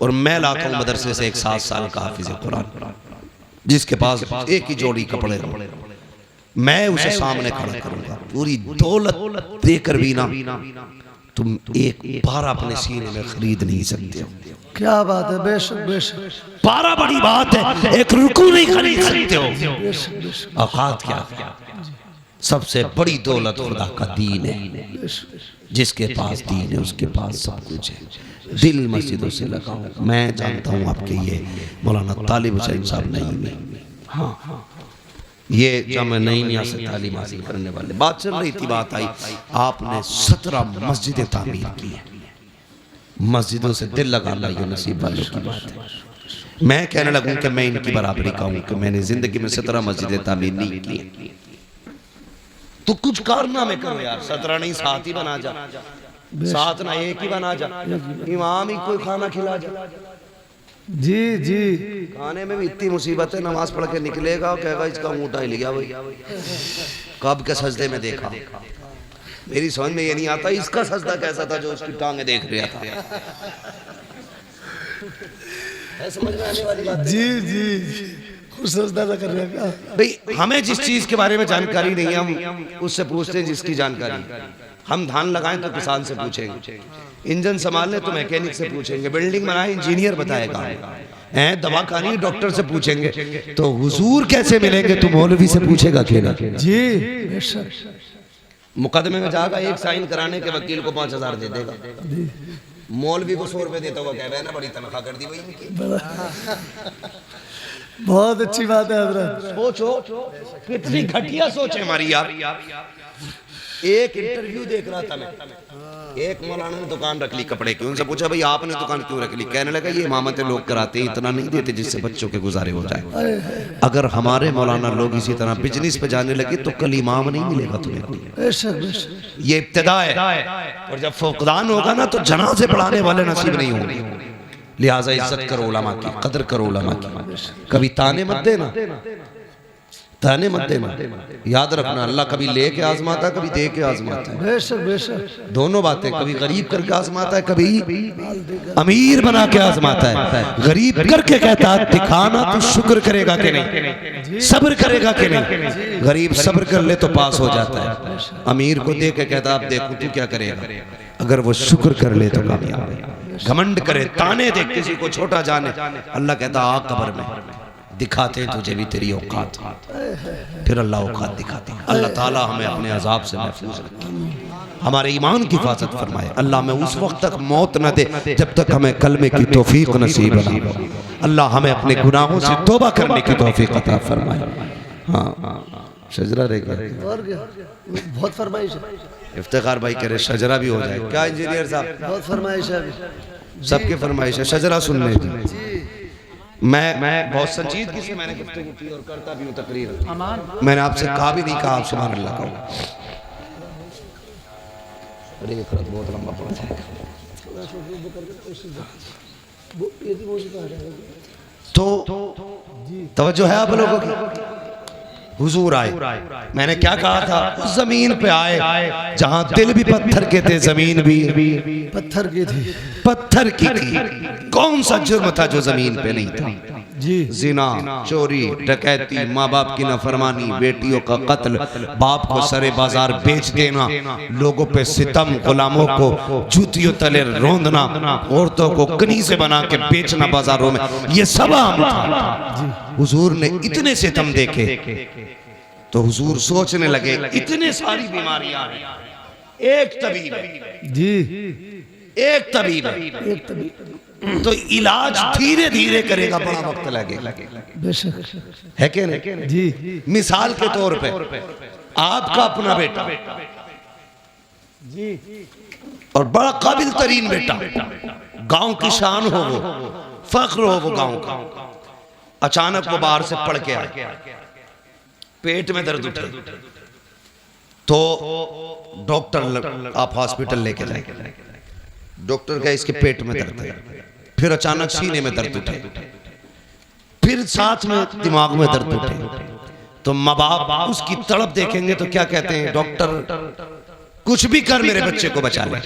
S1: और मैं लाता हूँ मदरसे से एक 7 साल का हाफिज कुरान, जिसके पास एक ही जोड़ी कपड़े हो, मैं उसे सामने खड़ा करूंगा। पूरी दौलत देकर भी ना तुम एक पारा अपने सीने में खरीद नहीं सकते हो।
S2: क्या बात है, बेशक बेशक।
S3: पारा बड़ी बात है, एक रुकू नहीं खरीद सकते हो।
S2: बेशक बेशक।
S3: औकात क्या? सबसे बड़ी दौलत खुदा का दीन है। जिसके पास दीन है उसके पास सब कुछ है। दिल मस्जिदों से लगाओ। मैं जानता हूँ आपके ये मौलाना तालिब हुसैन साहब नहीं में, हाँ ये जामे नईमिया से तालीम हासिल करने वाले, बात चल रही थी, बात आई, आपने 17 मस्जिदें तामीर की है। मस्जिदों से दिल लगाना ये नसीब वालों की बात है। मैं कहने लगूं कि मैं इनकी बराबरी का हूं कि मैंने जिंदगी में 17 मस्जिदें तामीर नहीं की, तो कुछ कारनामे करो यार। 17 नहीं 7 ही बना जा, 7 ना 1 ही बना जा, इमाम ही कोई खाना खिला जा।
S2: जी जी।
S1: खाने में भी इतनी मुसीबत है, नमाज पढ़ के निकलेगा और कहेगा इसका ऊँटा ही लिया भाई, कब के सजदे में देखा। मेरी समझ में ये नहीं आता इसका सजदा कैसा था जो उसकी टांगे देख रहा था। समझ में आने वाली बात।
S2: जी जी, खुद सजदा न कर रहा क्या
S1: भाई, हमें जिस चीज के बारे में जानकारी नहीं है हम उससे पूछते हैं जिसकी जानकारी। हम धान लगाएं तो किसान से पूछेंगे, इंजन संभालने तो मैकेनिक से पूछेंगे, बिल्डिंग बनाए इंजीनियर बताएगा, हैं दवा खानी डॉक्टर से पूछेंगे, तो हुजूर कैसे मिलेंगे तो मौलवी से पूछेगा अकेला।
S2: जी बेशक।
S1: मुकदमे में जाएगा, एक साइन कराने के वकील को 5000 दे देगा, मौलवी को 100 रुपए देता हुआ कह रहा है ना बड़ी तनख्वाह कर दी भाई इनकी।
S2: बहुत अच्छी बात है हजरत।
S1: सोचो कितनी घटिया सोच है हमारी यार। एक इंटरव्यू देख रहा था मैं, एक मौलाना ने दुकान रख ली कपड़े की, उनसे पूछा भाई आपने दुकान क्यों रख ली? कहने लगा ये इमामतें लोग कराते हैं, इतना नहीं देते जिससे बच्चों के गुजारे हो जाए। अगर हमारे मौलाना लोग इसी तरह बिजनेस पे जाने लगे तो कल इमाम नहीं मिलेगा तुम्हें कोई।
S2: बेशक बेशक।
S1: ये इब्तिदा है, और जब फुकदान होगा ना तो जनाजे पढ़ाने वाले नसीब नहीं होंगे। लिहाजा इज्जत करो उलमा की, कदर करो उलमा की, कभी ताने मत देना। ताने मत देना, याद रखना अल्लाह कभी लेके आजमाता है, कभी दे के आजमाता है,
S2: बेशक बेशक
S1: दोनों बातें। कभी गरीब करके आजमाता है, कभी अमीर बना के आजमाता है। गरीब करके कहता है दिखाना तू शुक्र करेगा कि नहीं, सब्र करेगा कि नहीं। गरीब सब्र कर ले तो पास हो जाता है। अमीर को दे के कहता अब देखो तू क्या करेगा, अगर वो शुक्र कर ले तो कामयाब है। घमंड करे, ताने दे, किसी को छोटा जाने, अल्लाह कहता आ कब्र में दिखाते हैं तुझे भी तेरी औकात, फिर अल्लाह औकात दिखाता है। अल्लाह ताला हमें अपने अजाब से महफूज रखे, हमारे ईमान की हिफाजत फरमाए। अल्लाह हमें उस वक्त तक मौत न दे जब तक हमें कलमे की तौफीक नसीब न हो। अल्लाह हमें अपने गुनाहों से तौबा करने की तौफीक अता फरमाए। हाँ शजरा रह गया
S2: और क्या, बहुत फरमाइश है,
S1: इफ्तिखार भाई करे शजरा भी हो जाए। क्या इंजीनियर साहब,
S2: बहुत फरमाइश है।
S1: सबकी फरमाइश है शजरा सुनने की। मैं बहुत संजीदगी से मैंने गुफ्तगू की और करता भी हूँ तकरीर। मैंने आपसे कहा भी नहीं कहा आप सुभान अल्लाह कहो। अरे ये खरत बहुत लंबा पड़ जाएगा। तो तवज्जो है आप लोगों की। हुजूर आए, मैंने क्या कहा था, उस जमीन पे आए जहां दिल भी पत्थर के थे, जमीन भी
S2: पत्थर की थी,
S1: पत्थर की थी। कौन सा जुर्म था जो जमीन पे नहीं था?
S2: जी
S1: जिना, चोरी, डकैती, माँ बाप की नाफरमानी, बेटियों का कत्ल, बाप को सरे बाजार बेच देना, लोगों पे सितम, गुलामों को जूतियों तले रोंदना, औरतों को कनीज़े बना के बेचना बाजारों में, ये सब आम था। हुजूर ने इतने सितम देखे तो हुजूर सोचने लगे इतने सारी बीमारियां हैं, एक तबीब है
S2: जी,
S1: एक तबीब है,
S2: एक तबीब
S1: तो इलाज धीरे धीरे करेगा, बड़ा वक्त लगेगा,
S2: बेशक
S1: है कि नहीं?
S2: जी
S1: मिसाल के तौर पे आपका अपना बेटा
S2: जी
S1: और बड़ा काबिल तरीन बेटा, गांव की शान हो वो, फख्र हो वो गांव का, अचानक वो बाहर से पढ़ के आए, पेट में दर्द उठे, तो डॉक्टर आप हॉस्पिटल लेके जाए, डॉक्टर कहे इसके पेट में दर्द है, फिर अचानक सीने में दर्द उठे, फिर साथ में दिमाग में दर्द उठे, तो माँ बाप उसकी तड़प देखेंगे तो क्या कहते हैं, डॉक्टर कुछ भी कर मेरे बच्चे को बचा ले।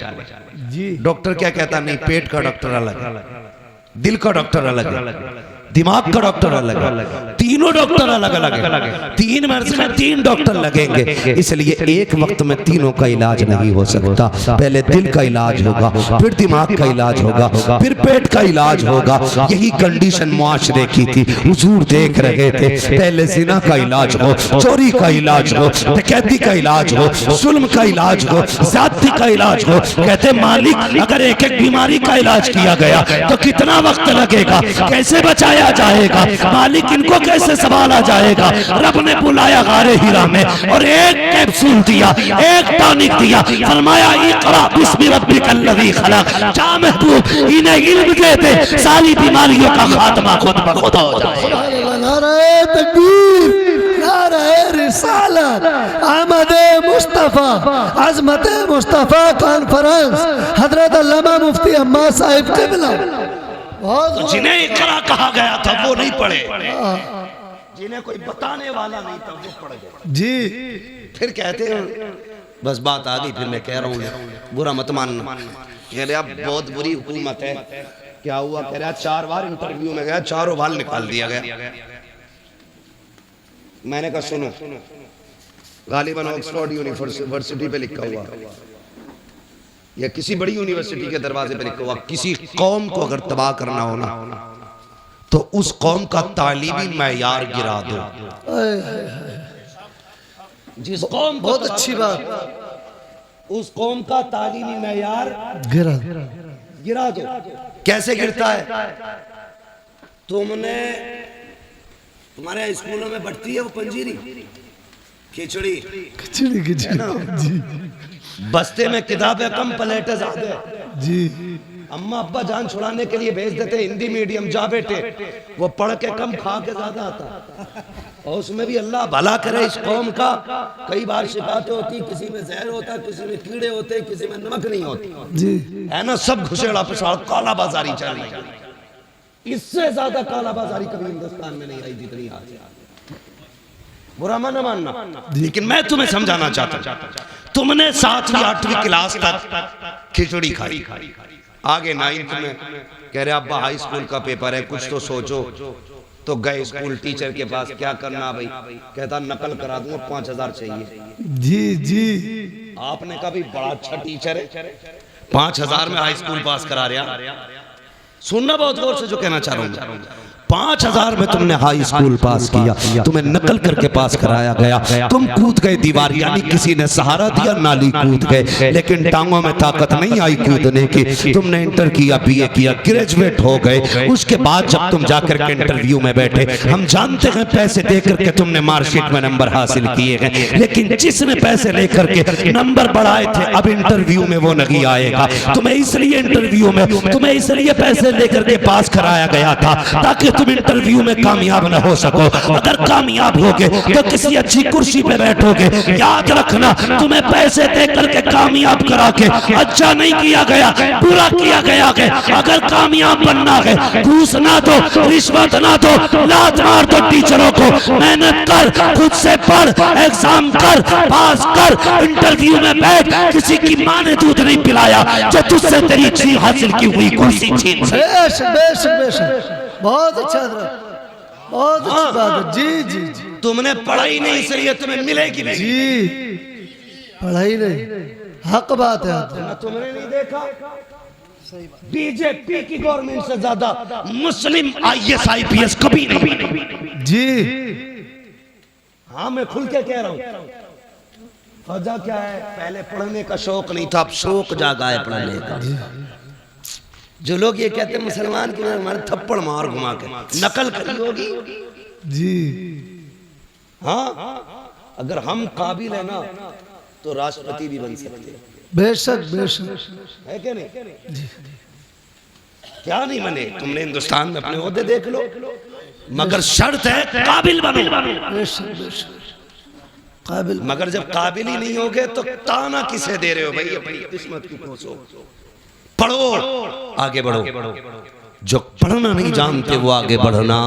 S2: जी
S1: डॉक्टर क्या कहता, नहीं पेट का डॉक्टर अलग है, दिल का डॉक्टर अलग है, दिमाग का डॉक्टर अलग है, तीनों डॉक्टर अलग अलग है, तीन मर्ज में तीन डॉक्टर लगेंगे, इसलिए एक वक्त में तीनों का इलाज नहीं हो सकता। पहले दिल का इलाज होगा, फिर दिमाग का इलाज होगा, फिर पेट का इलाज होगा। यही कंडीशन मुआशरे की थी। हुजूर देख रहे थे, पहले जिना का इलाज हो, चोरी का इलाज हो, डकैती का इलाज हो, जुल्म का इलाज हो, ज़्यादती का इलाज हो। कहते मालिक अगर एक एक बीमारी का इलाज किया गया तो कितना वक्त लगेगा, कैसे बचाया जाएगा, मालिक इनको कैसे संभाला जाएगा। रब ने बुलाया गारे हीरा में और एक कैप्सूल दिया, एक टॉनिक दिया, फरमाया इक़रा बिस्मि रब्बिकल लज़ी खलक़। जा महबूब इन्हें इल्म दे दे, सारी बीमारियों का खात्मा खुद ब खुद हो जाए।
S2: नारे तकबीर, नारे रिसालत, अहमद मुस्तफा, अज़मत मुस्तफा कॉन्फ्रेंस, हजरत अल्लामा मुफ्ती अम्मा साहिब क़िबला।
S1: तो जिन्हें इकरा कहा गया था वो नहीं पढ़े, जिन्हें कोई बताने वाला नहीं था वो पढ़ गए
S2: जी।
S1: फिर कहते हैं बस बात आ गई, फिर मैं कह रहा हूँ बुरा मत मानना। कह रहे अब बहुत बुरी हुकूमत है। क्या हुआ? कह रहा 4 बार इंटरव्यू में गया, चारों बार निकाल दिया गया। मैंने कहा सुनो, गालिबन ऑक्सफोर्ड यूनिवर्सिटी पे लिखा हुआ या किसी बड़ी यूनिवर्सिटी के दरवाजे पे लिखा हुआ, किसी कौम को अगर तबाह करना हो ना तो उस कौम का तालीमी मैयार गिरा दो। जिस कौम को
S2: बहुत अच्छी बात,
S1: उस कौम का तालीमी मैयार
S2: गिरा
S1: गिरा दो। कैसे गिरता है? तुम्हारे स्कूलों में बढ़ती है वो पंजीरी, खिचड़ी,
S2: खिचड़ी खिचड़ी जी
S1: बस्ते में किताबें कम प्लेटें ज्यादा
S2: जी।
S1: अम्मा अब्बा जान छुड़ाने के लिए भेज देते हिंदी मीडियम, जा बेटे, वो पढ़ के कम खा के ज्यादा आता। और उसमें भी अल्लाह भला करे इस कौम का, कई बार शिकायतें होती, किसी में जहर होता, किसी में कीड़े होते, किसी में नमक नहीं होती
S2: जी,
S1: है ना, सब घुसेड़ा पिछाड़ काला बाजारी चल रही है। इससे ज्यादा काला बाजारी कभी हिंदुस्तान में नहीं आई जितनी आज। बुरा माना मानना, लेकिन मैं तुम्हें समझाना चाहता हूं, तुमने 7वीं 8वीं क्लास तक खिचड़ी खाई, आगे 9th में कह रहे अब्बा हाई स्कूल का पेपर है, कुछ तो सोचो। तो गए स्कूल टीचर के पास, क्या करना भाई? कहता नकल करा दूंगा, 5000 चाहिए।
S2: जी जी
S1: आपने कहा भी बड़ा अच्छा टीचर है, 5000 में हाई स्कूल पास करा रहा। सुनना बहुत गौर से जो कहना चाह रहा हूं, 5000 में तुमने हाई स्कूल पास किया, तुम्हें नकल करके पास कराया गया, तुम कूद गए दीवार, यानी किसी ने सहारा दिया, नाली कूद गए, लेकिन टांगों में ताकत नहीं आई कूदने की। तुमने इंटर किया, बीए किया, ग्रेजुएट हो गए। उसके बाद जब तुम जाकर के इंटरव्यू में बैठे, हम जानते हैं पैसे देकर के तुमने मार्कशीट में नंबर हासिल किए हैं, लेकिन जिसने पैसे लेकर के नंबर बढ़ाए थे, अब इंटरव्यू में वो नहीं आएगा। तुम्हें इसलिए इंटरव्यू में तुम्हें इसलिए पैसे लेकर के पास कराया गया था ताकि तुम इंटरव्यू में कामयाब न हो सको। अगर कामयाब होगे तो किसी अच्छी कुर्सी पे बैठोगे। याद रखना, तुम्हें पैसे देकर के कामयाब करा के अच्छा नहीं किया गया, पूरा किया गया है। अगर कामयाब बनना है, घूस ना दो, रिश्वत ना दो, लात मार दो टीचरों को, मेहनत कर, खुद से पढ़, एग्जाम कर, पास कर, इंटरव्यू में बैठ। किसी की माँ ने दूध नहीं पिलाया जो तुझसे तेरी चीज हासिल की हुई कुर्सी छीन से।
S2: बेशक बेशक बेशक, बहुत अच्छा था, बहुत अच्छी बात है। जी जी जी,
S1: तुमने पढ़ाई नहीं, इसलिए तुम्हें मिलेगी नहीं।
S2: जी पढ़ाई नहीं, हक बात है।
S1: तुमने नहीं देखा बीजेपी की गवर्नमेंट से ज्यादा मुस्लिम IAS IPS कभी नहीं।
S2: जी
S1: हाँ, मैं खुल के कह रहा हूँ। वजह क्या है? पहले पढ़ने का शौक नहीं था, अब शौक जागा है पढ़ने का। जो लोग ये कहते हैं मुसलमान की हमारे थप्पड़ मार घुमा के नकल करी होगी।
S2: जी
S1: हाँ, अगर हम काबिल है ना तो राष्ट्रपति भी बन सकते हैं।
S2: बेशक बेशक,
S1: है क्या नहीं? क्या नहीं बने? तुमने हिंदुस्तान में अपने ओहदे देख लो, मगर शर्त है काबिल बनो।
S2: बेशक बेशक, काबिल।
S1: मगर जब काबिल ही नहीं होगे तो ताना किसे दे रहे हो भाई? अपनी किस्मत की कोसो, पढ़ो, आगे बढ़ो। जो पढ़ना नहीं जानते वो आगे बढ़ना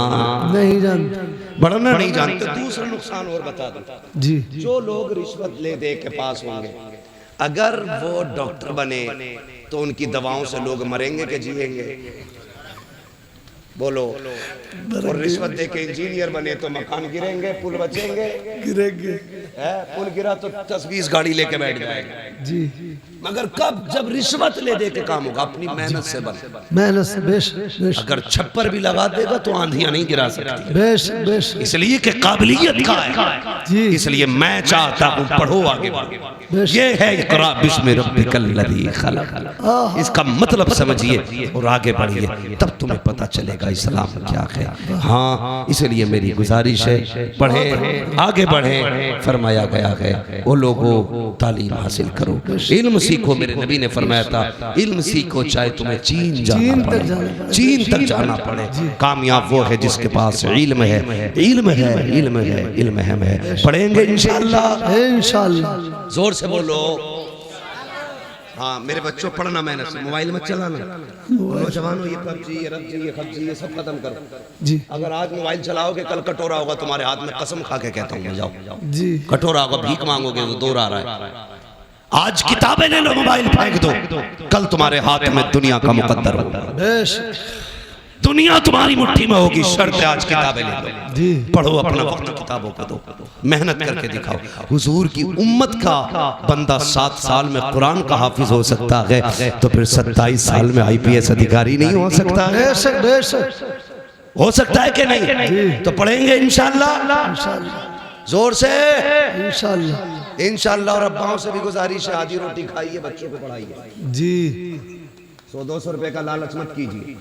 S2: नहीं जानते,
S1: बढ़ना नहीं जानते। दूसरा नुकसान और बता दो,
S2: जी
S1: जो लोग रिश्वत ले दे के पास होंगे, अगर वो डॉक्टर बने तो उनकी दवाओं से लोग मरेंगे कि जिएंगे? बोलो। और रिश्वत दे के इंजीनियर बने तो मकान गिरेंगे, पुल बचेंगे?
S2: गिरेंगे।
S1: पुल गिरा तो 10-20 गाड़ी लेके बैठ जाएगा।
S2: जी,
S1: मगर कब? जब रिश्वत ले दे के काम होगा, अपनी मेहनत से बन।
S2: मेहनत से। बेशक बेशक,
S1: अगर छप्पर भी लगा देगा तो आंधियां नहीं गिरा सकती।
S2: बेशक बेशक,
S1: इसलिए कि काबिलियत का है।
S2: जी
S1: इसलिए मैं चाहता हूँ पढ़ो, आगे बढ़ो। ये है इक़रा बिस्मि रब्बिकल लज़ी खलक़। इसका मतलब समझिए और आगे बढ़िए, तब तुम्हें पता चलेगा इस्लाम क्या है। हाँ, इसलिए मेरी गुजारिश है, पढ़े, आगे बढ़े। फरमाया गया है वो लोगों तालीम हासिल करो, इल्म सीखो। मेरे नबी ने फरमाया था, इल्म सीखो चाहे तुम्हें चीन जाना पड़े, चीन तक जाना पड़े। कामयाब वो है जिसके पास इल्म है, इल्म है, इल्म है, इल्म है। पढ़ेंगे इंशाअल्लाह,
S2: इंशाअल्लाह।
S1: जोर से बोलो। हाँ मेरे बच्चों, पढ़ना मेहनत से, मोबाइल मत चलाना। नौजवानों, ये PUBG, ये RUBG, ये खबजी, ये सब खत्म करो।
S2: जी,
S1: अगर आज मोबाइल चलाओगे कल कटोरा होगा तुम्हारे हाथ में, कसम खा के कहता हूँ। जाओ,
S2: जी
S1: कटोरा होगा, भीख मांगोगे तो दौर आ रहा है। आज किताबें ले लो, मोबाइल फेंक दो, कल तुम्हारे हाथ में दुनिया का मुकद्दर होगा।
S2: बेशक,
S1: दुनिया तुम्हारी मुट्ठी में होगी। शर्त है आज किताबें ले लो,
S2: जी
S1: पढ़ो, अपना वक्त किताबों को दो, मेहनत करके दिखाओ। हुजूर की उम्मत का बंदा 7 साल में कुरान का हाफिज हो सकता है, तो फिर 27 साल में IPS अधिकारी नहीं हो सकता है?
S2: बेशक बेशक,
S1: हो सकता है कि नहीं? तो पढ़ेंगे इंशाअल्लाह,
S2: इंशाअल्लाह,
S1: जोर से
S2: इंशाअल्लाह,
S1: इंशाअल्लाह। और अब्बाओं से भी गुजारिश है, आधी रोटी खाइए, बच्चों को पढ़ाइए।
S2: जी
S1: 100-200 रुपए का लालच मत कीजिए।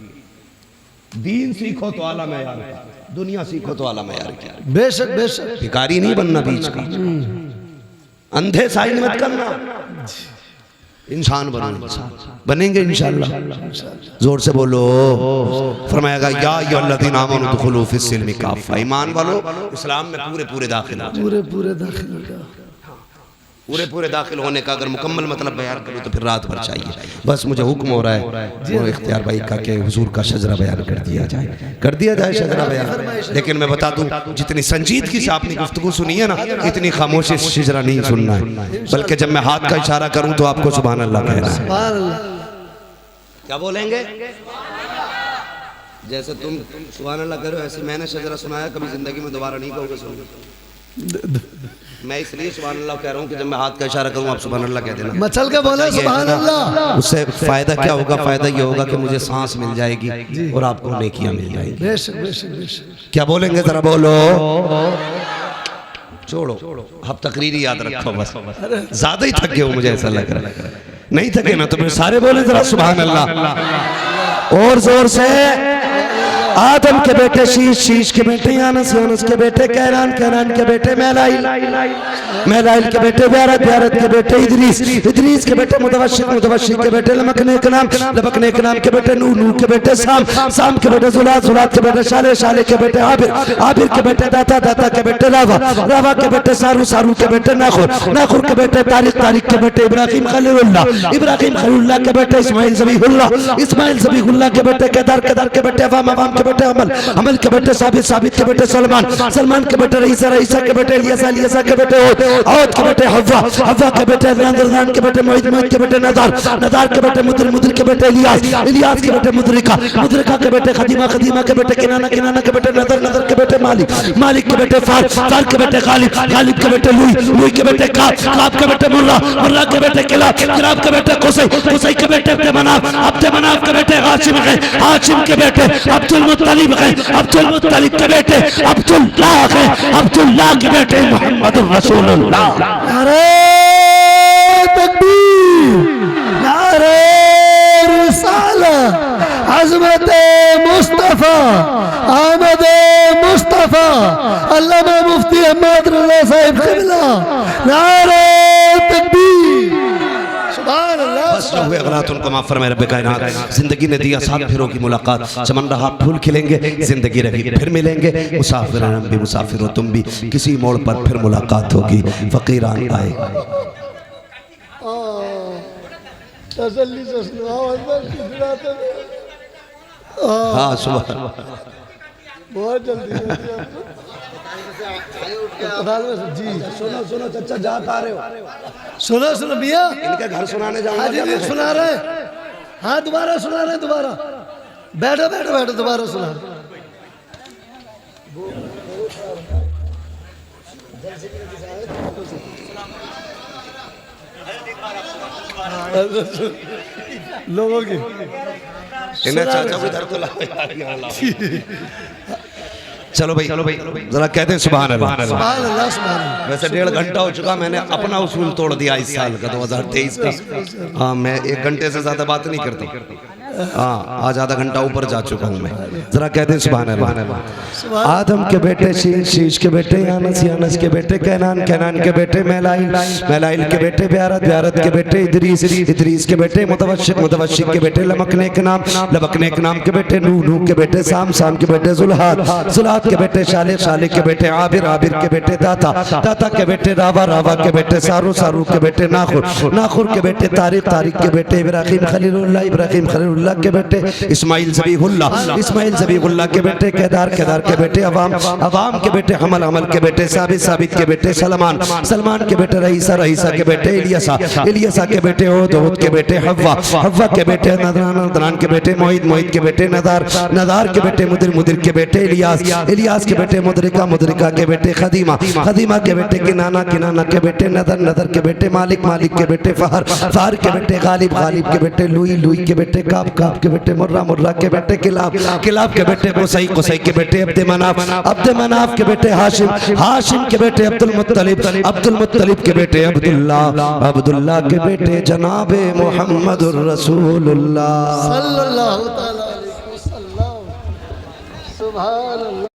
S1: दीन सीखो तो आला मयार का, दुनिया सीखो तो आला मयार का।
S2: बेशक बेशक,
S1: भिखारी नहीं बनना बीच का, अंधे साइन मत करना, इंसान बनो। इंसान बनेंगे इंशाअल्लाह, जोर से बोलो। फरमाएगा या अय्युहल्लज़ीना आमनू दुखुलू फिस्सिल्मि काफ़ा, ईमान वालो इस्लाम में पूरे पूरे दाखिल हो।
S2: पूरे पूरे दाखिल हो जाओ।
S1: पूरे पूरे दाखिल होने का अगर मुकम्मल मतलब बयान करूँ तो फिर रात भर चाहिए। बस मुझे हुक्म हो रहा है वो इख्तियार भाई का कि हुजूर का शजरा बयान कर दिया जाए शजरा बयान। लेकिन मैं बता दूं जितनी संजीदगी से आपने गुफ्तगू सुनी है ना, इतनी खामोशी से शजरा नहीं सुनना है, बल्कि जब मैं हाथ का इशारा करूं तो आपको सुभान अल्लाह कहना है। क्या बोलेंगे? जैसे तुम सुभान अल्लाह करो ऐसे मैंने शजरा सुनाया, कभी जिंदगी में दोबारा नहीं कहोगे सुनोगे। मैं इसलिए सुभान अल्लाह कह रहा हूँ कि जब मैं हाथ का इशारा करूँ आप सुभान अल्लाह कह देना।
S2: मचल के बोले सुभान अल्लाह।
S1: उससे फायदा क्या होगा? फायदा ये होगा कि मुझे सांस मिल जाएगी और आपको नेकियां मिल जाएगी।
S2: बेशक बेशक बेशक।
S1: क्या बोलेंगे जरा बोलो। छोड़ो अब तकरीरी याद रखो, बस ज्यादा ही थक गए हो मुझे ऐसा लग रहा है। नहीं थके ना तो फिर सारे बोले जरा सुभान अल्लाह और जोर से। आदम के बेटे शीश, शीश के बेटे यानस, यानस के बेटे कैरान, कैरान के बेटे महलाइल, महलाइल के बेटे ब्यारत, ब्यारत के बेटे इदरीस, इदरीस के बेटे मुतवशिक, मुतवशिक के बेटे लमकने के नाम, लमकने के नाम के बेटे नूह, नूह के बेटे साम, साम के बेटे जुलात, जुलात के बेटे शाले, शाले के बेटे आबिर, आबिर के बेटे दाता, दाता के बेटे रावा, रावा के बेटे सारू, सारू के बेटे नाखुर, नाखुर के बेटे तारिक, तारिक के बेटे इब्राहिम खलीलुल्लाह, इब्राहिम खलीलुल्लाह के बेटे इस्माइल ज़बीहुल्लाह, इस्माइल ज़बीहुल्लाह के बेटे केदार, केदार के बेटे अवाम, अवाम के बेटे अमल, अमल के बेटे साबित, साबित के बेटे सलमान, सलमान के बेटे रईसा, रईसा के बेटे इलियासा, इलियासा के बेटे औद, औद के बेटे हव्वा, हव्वा के बेटे रज़ान, रज़ान के बेटे मोहित, मोहित के बेटे नदार, नदार के बेटे मुद्र, मुद्र के बेटे इलियास, इलियास के बेटे मुद्रिका, मुद्रिका के बेटे खदीमा, खदीमा के बेटे किनाना, किनाना के बेटे नदर, नदर के बेटे मालिक, मालिक के बेटे फार, फार के बेटे गालिब, गालिब के बेटे लुई, लुई के बेटे काब, काब के बेटे मुर्रा, मुर्रा के बेटे किलाब, किलाब के बेटे कुसै, कुसै के बेटे अब्दे मनाफ, अब्दे मनाफ के बेटे हाशिम है, हाशिम के बेटे अब्दुल मुत्तलिब है, अब्दुल मुत्तलिब के बेटे अब्दुल्लाह है, अब्दुल्लाह के बेटे मोहम्मद रसूलुल्लाह।
S2: नारे तकबीर, नारे रिसालत, अज़मत मुस्तफ़ा, आमद मुस्तफ़ा, अल्लामा मुफ्ती अहमद रज़ा साहिब क़िबला। नारे तकबीर, सुभान अल्लाह।
S1: बस जो हुए गलत उनको माफ फरमाए रब्बे कायनात। जिंदगी ने दिया सात फिरों की मुलाकात, चमन रहा फूल खिलेंगे, जिंदगी रही फिर मिलेंगे, मुसाफिर हम भी मुसाफिर हो तुम भी, किसी मोड़ पर फिर मुलाकात होगी, फकीरान आए।
S2: तसल्ली से सुनाओ
S1: हाँ सुबह
S2: बहुत जल्दी जी।
S1: सुनो सुनो चाचा जा पा रहे हो?
S2: सुनो सुनो मियाँ,
S1: इनके घर सुनाने जाऊंगा।
S2: जी जी सुना रहे, हाँ दोबारा सुना रहे, दोबारा बैठो बैठो बैठो, दोबारा सुना रहे। लोगों की
S1: इन्हें चाचा को इधर तो लाओ। चलो भाई जरा कहते हैं सुभान अल्लाह।
S2: सुभान अल्लाह, सुभान अल्लाह।
S1: वैसे 1.5 घंटा हो चुका, मैंने अपना उसूल तोड़ दिया इस साल का 2023 का। हाँ मैं 1 घंटे से ज्यादा बात नहीं करती। हाँ आज आधा घंटा ऊपर जा चुका हूँ मैं। जरा कहते हैं सुभान अल्लाह। आदम के बेटे शीश, शीश के बेटे यानस, यानस के बेटे कैनान, कैनान के बेटे महलाइल, महलाइल के बेटे ब्यारत, ब्यारत के बेटे इदरीस, इदरीस के बेटे मुतवशिक, मुतवशिक के बेटे लमकने के नाम, लमकने के नाम के बेटे नूह, नूह के बेटे साम, साम के बेटे जुल्हात, जुल्हात के बेटे शाले, शाले के बेटे आबिर, आबिर के बेटे दाता, दाता के बेटे रावा, रावा के बेटे सारू, सारू के बेटे नाखुर, नाखुर के बेटे तारिक, तारिक के बेटे इब्राहिम खलीलुल्लाह, इब्राहिम खलीलुल्लाह के बेटे इस्माइल ज़बीहुल्लाह, इस्माइल ज़बीहुल्लाह के बेटे केदार, केदार के बेटे अवाम, अवाम के बेटे अमल, अमल के बेटे साबित, साबित के बेटे सलमान, सलमान के बेटे रईसा, रईसा के बेटे इलियासा, इलियासा के बेटे औद, औद के बेटे हव्वा, हव्वा के बेटे नदरान, नदरान के बेटे मोहित, मोहित के बेटे नदार, नदार के बेटे मुदिर, मुदिर के बेटे इलियास, इलियास के बेटे मुद्रिका, मुद्रिका के बेटे खदीमा, खदीमा के बेटे किनाना, किनाना के बेटे नदर, नदर के बेटे मालिक, मालिक के बेटे फहर, फहर के बेटे गालिब, गालिब के बेटे लुई, लुई के बेटे काब, काब के बेटे मुर्रा, मुर्रा के बेटे किलाब, किलाब के बेटे कुसै, कुसै के बेटे अब्दे मनाफ, अब्दे मनाफ के बेटे हाशिम, हाशिम के बेटे अब्दुल मुत्तलिब, अब्दुल मुत्तलिब के बेटे अब्दुल्लाह, अब्दुल्लाह के बेटे जनाबे मोहम्मदुर रसूलुल्लाह सल्लल्लाहु तआला अलैहि वसल्लम। सुभान अल्लाह।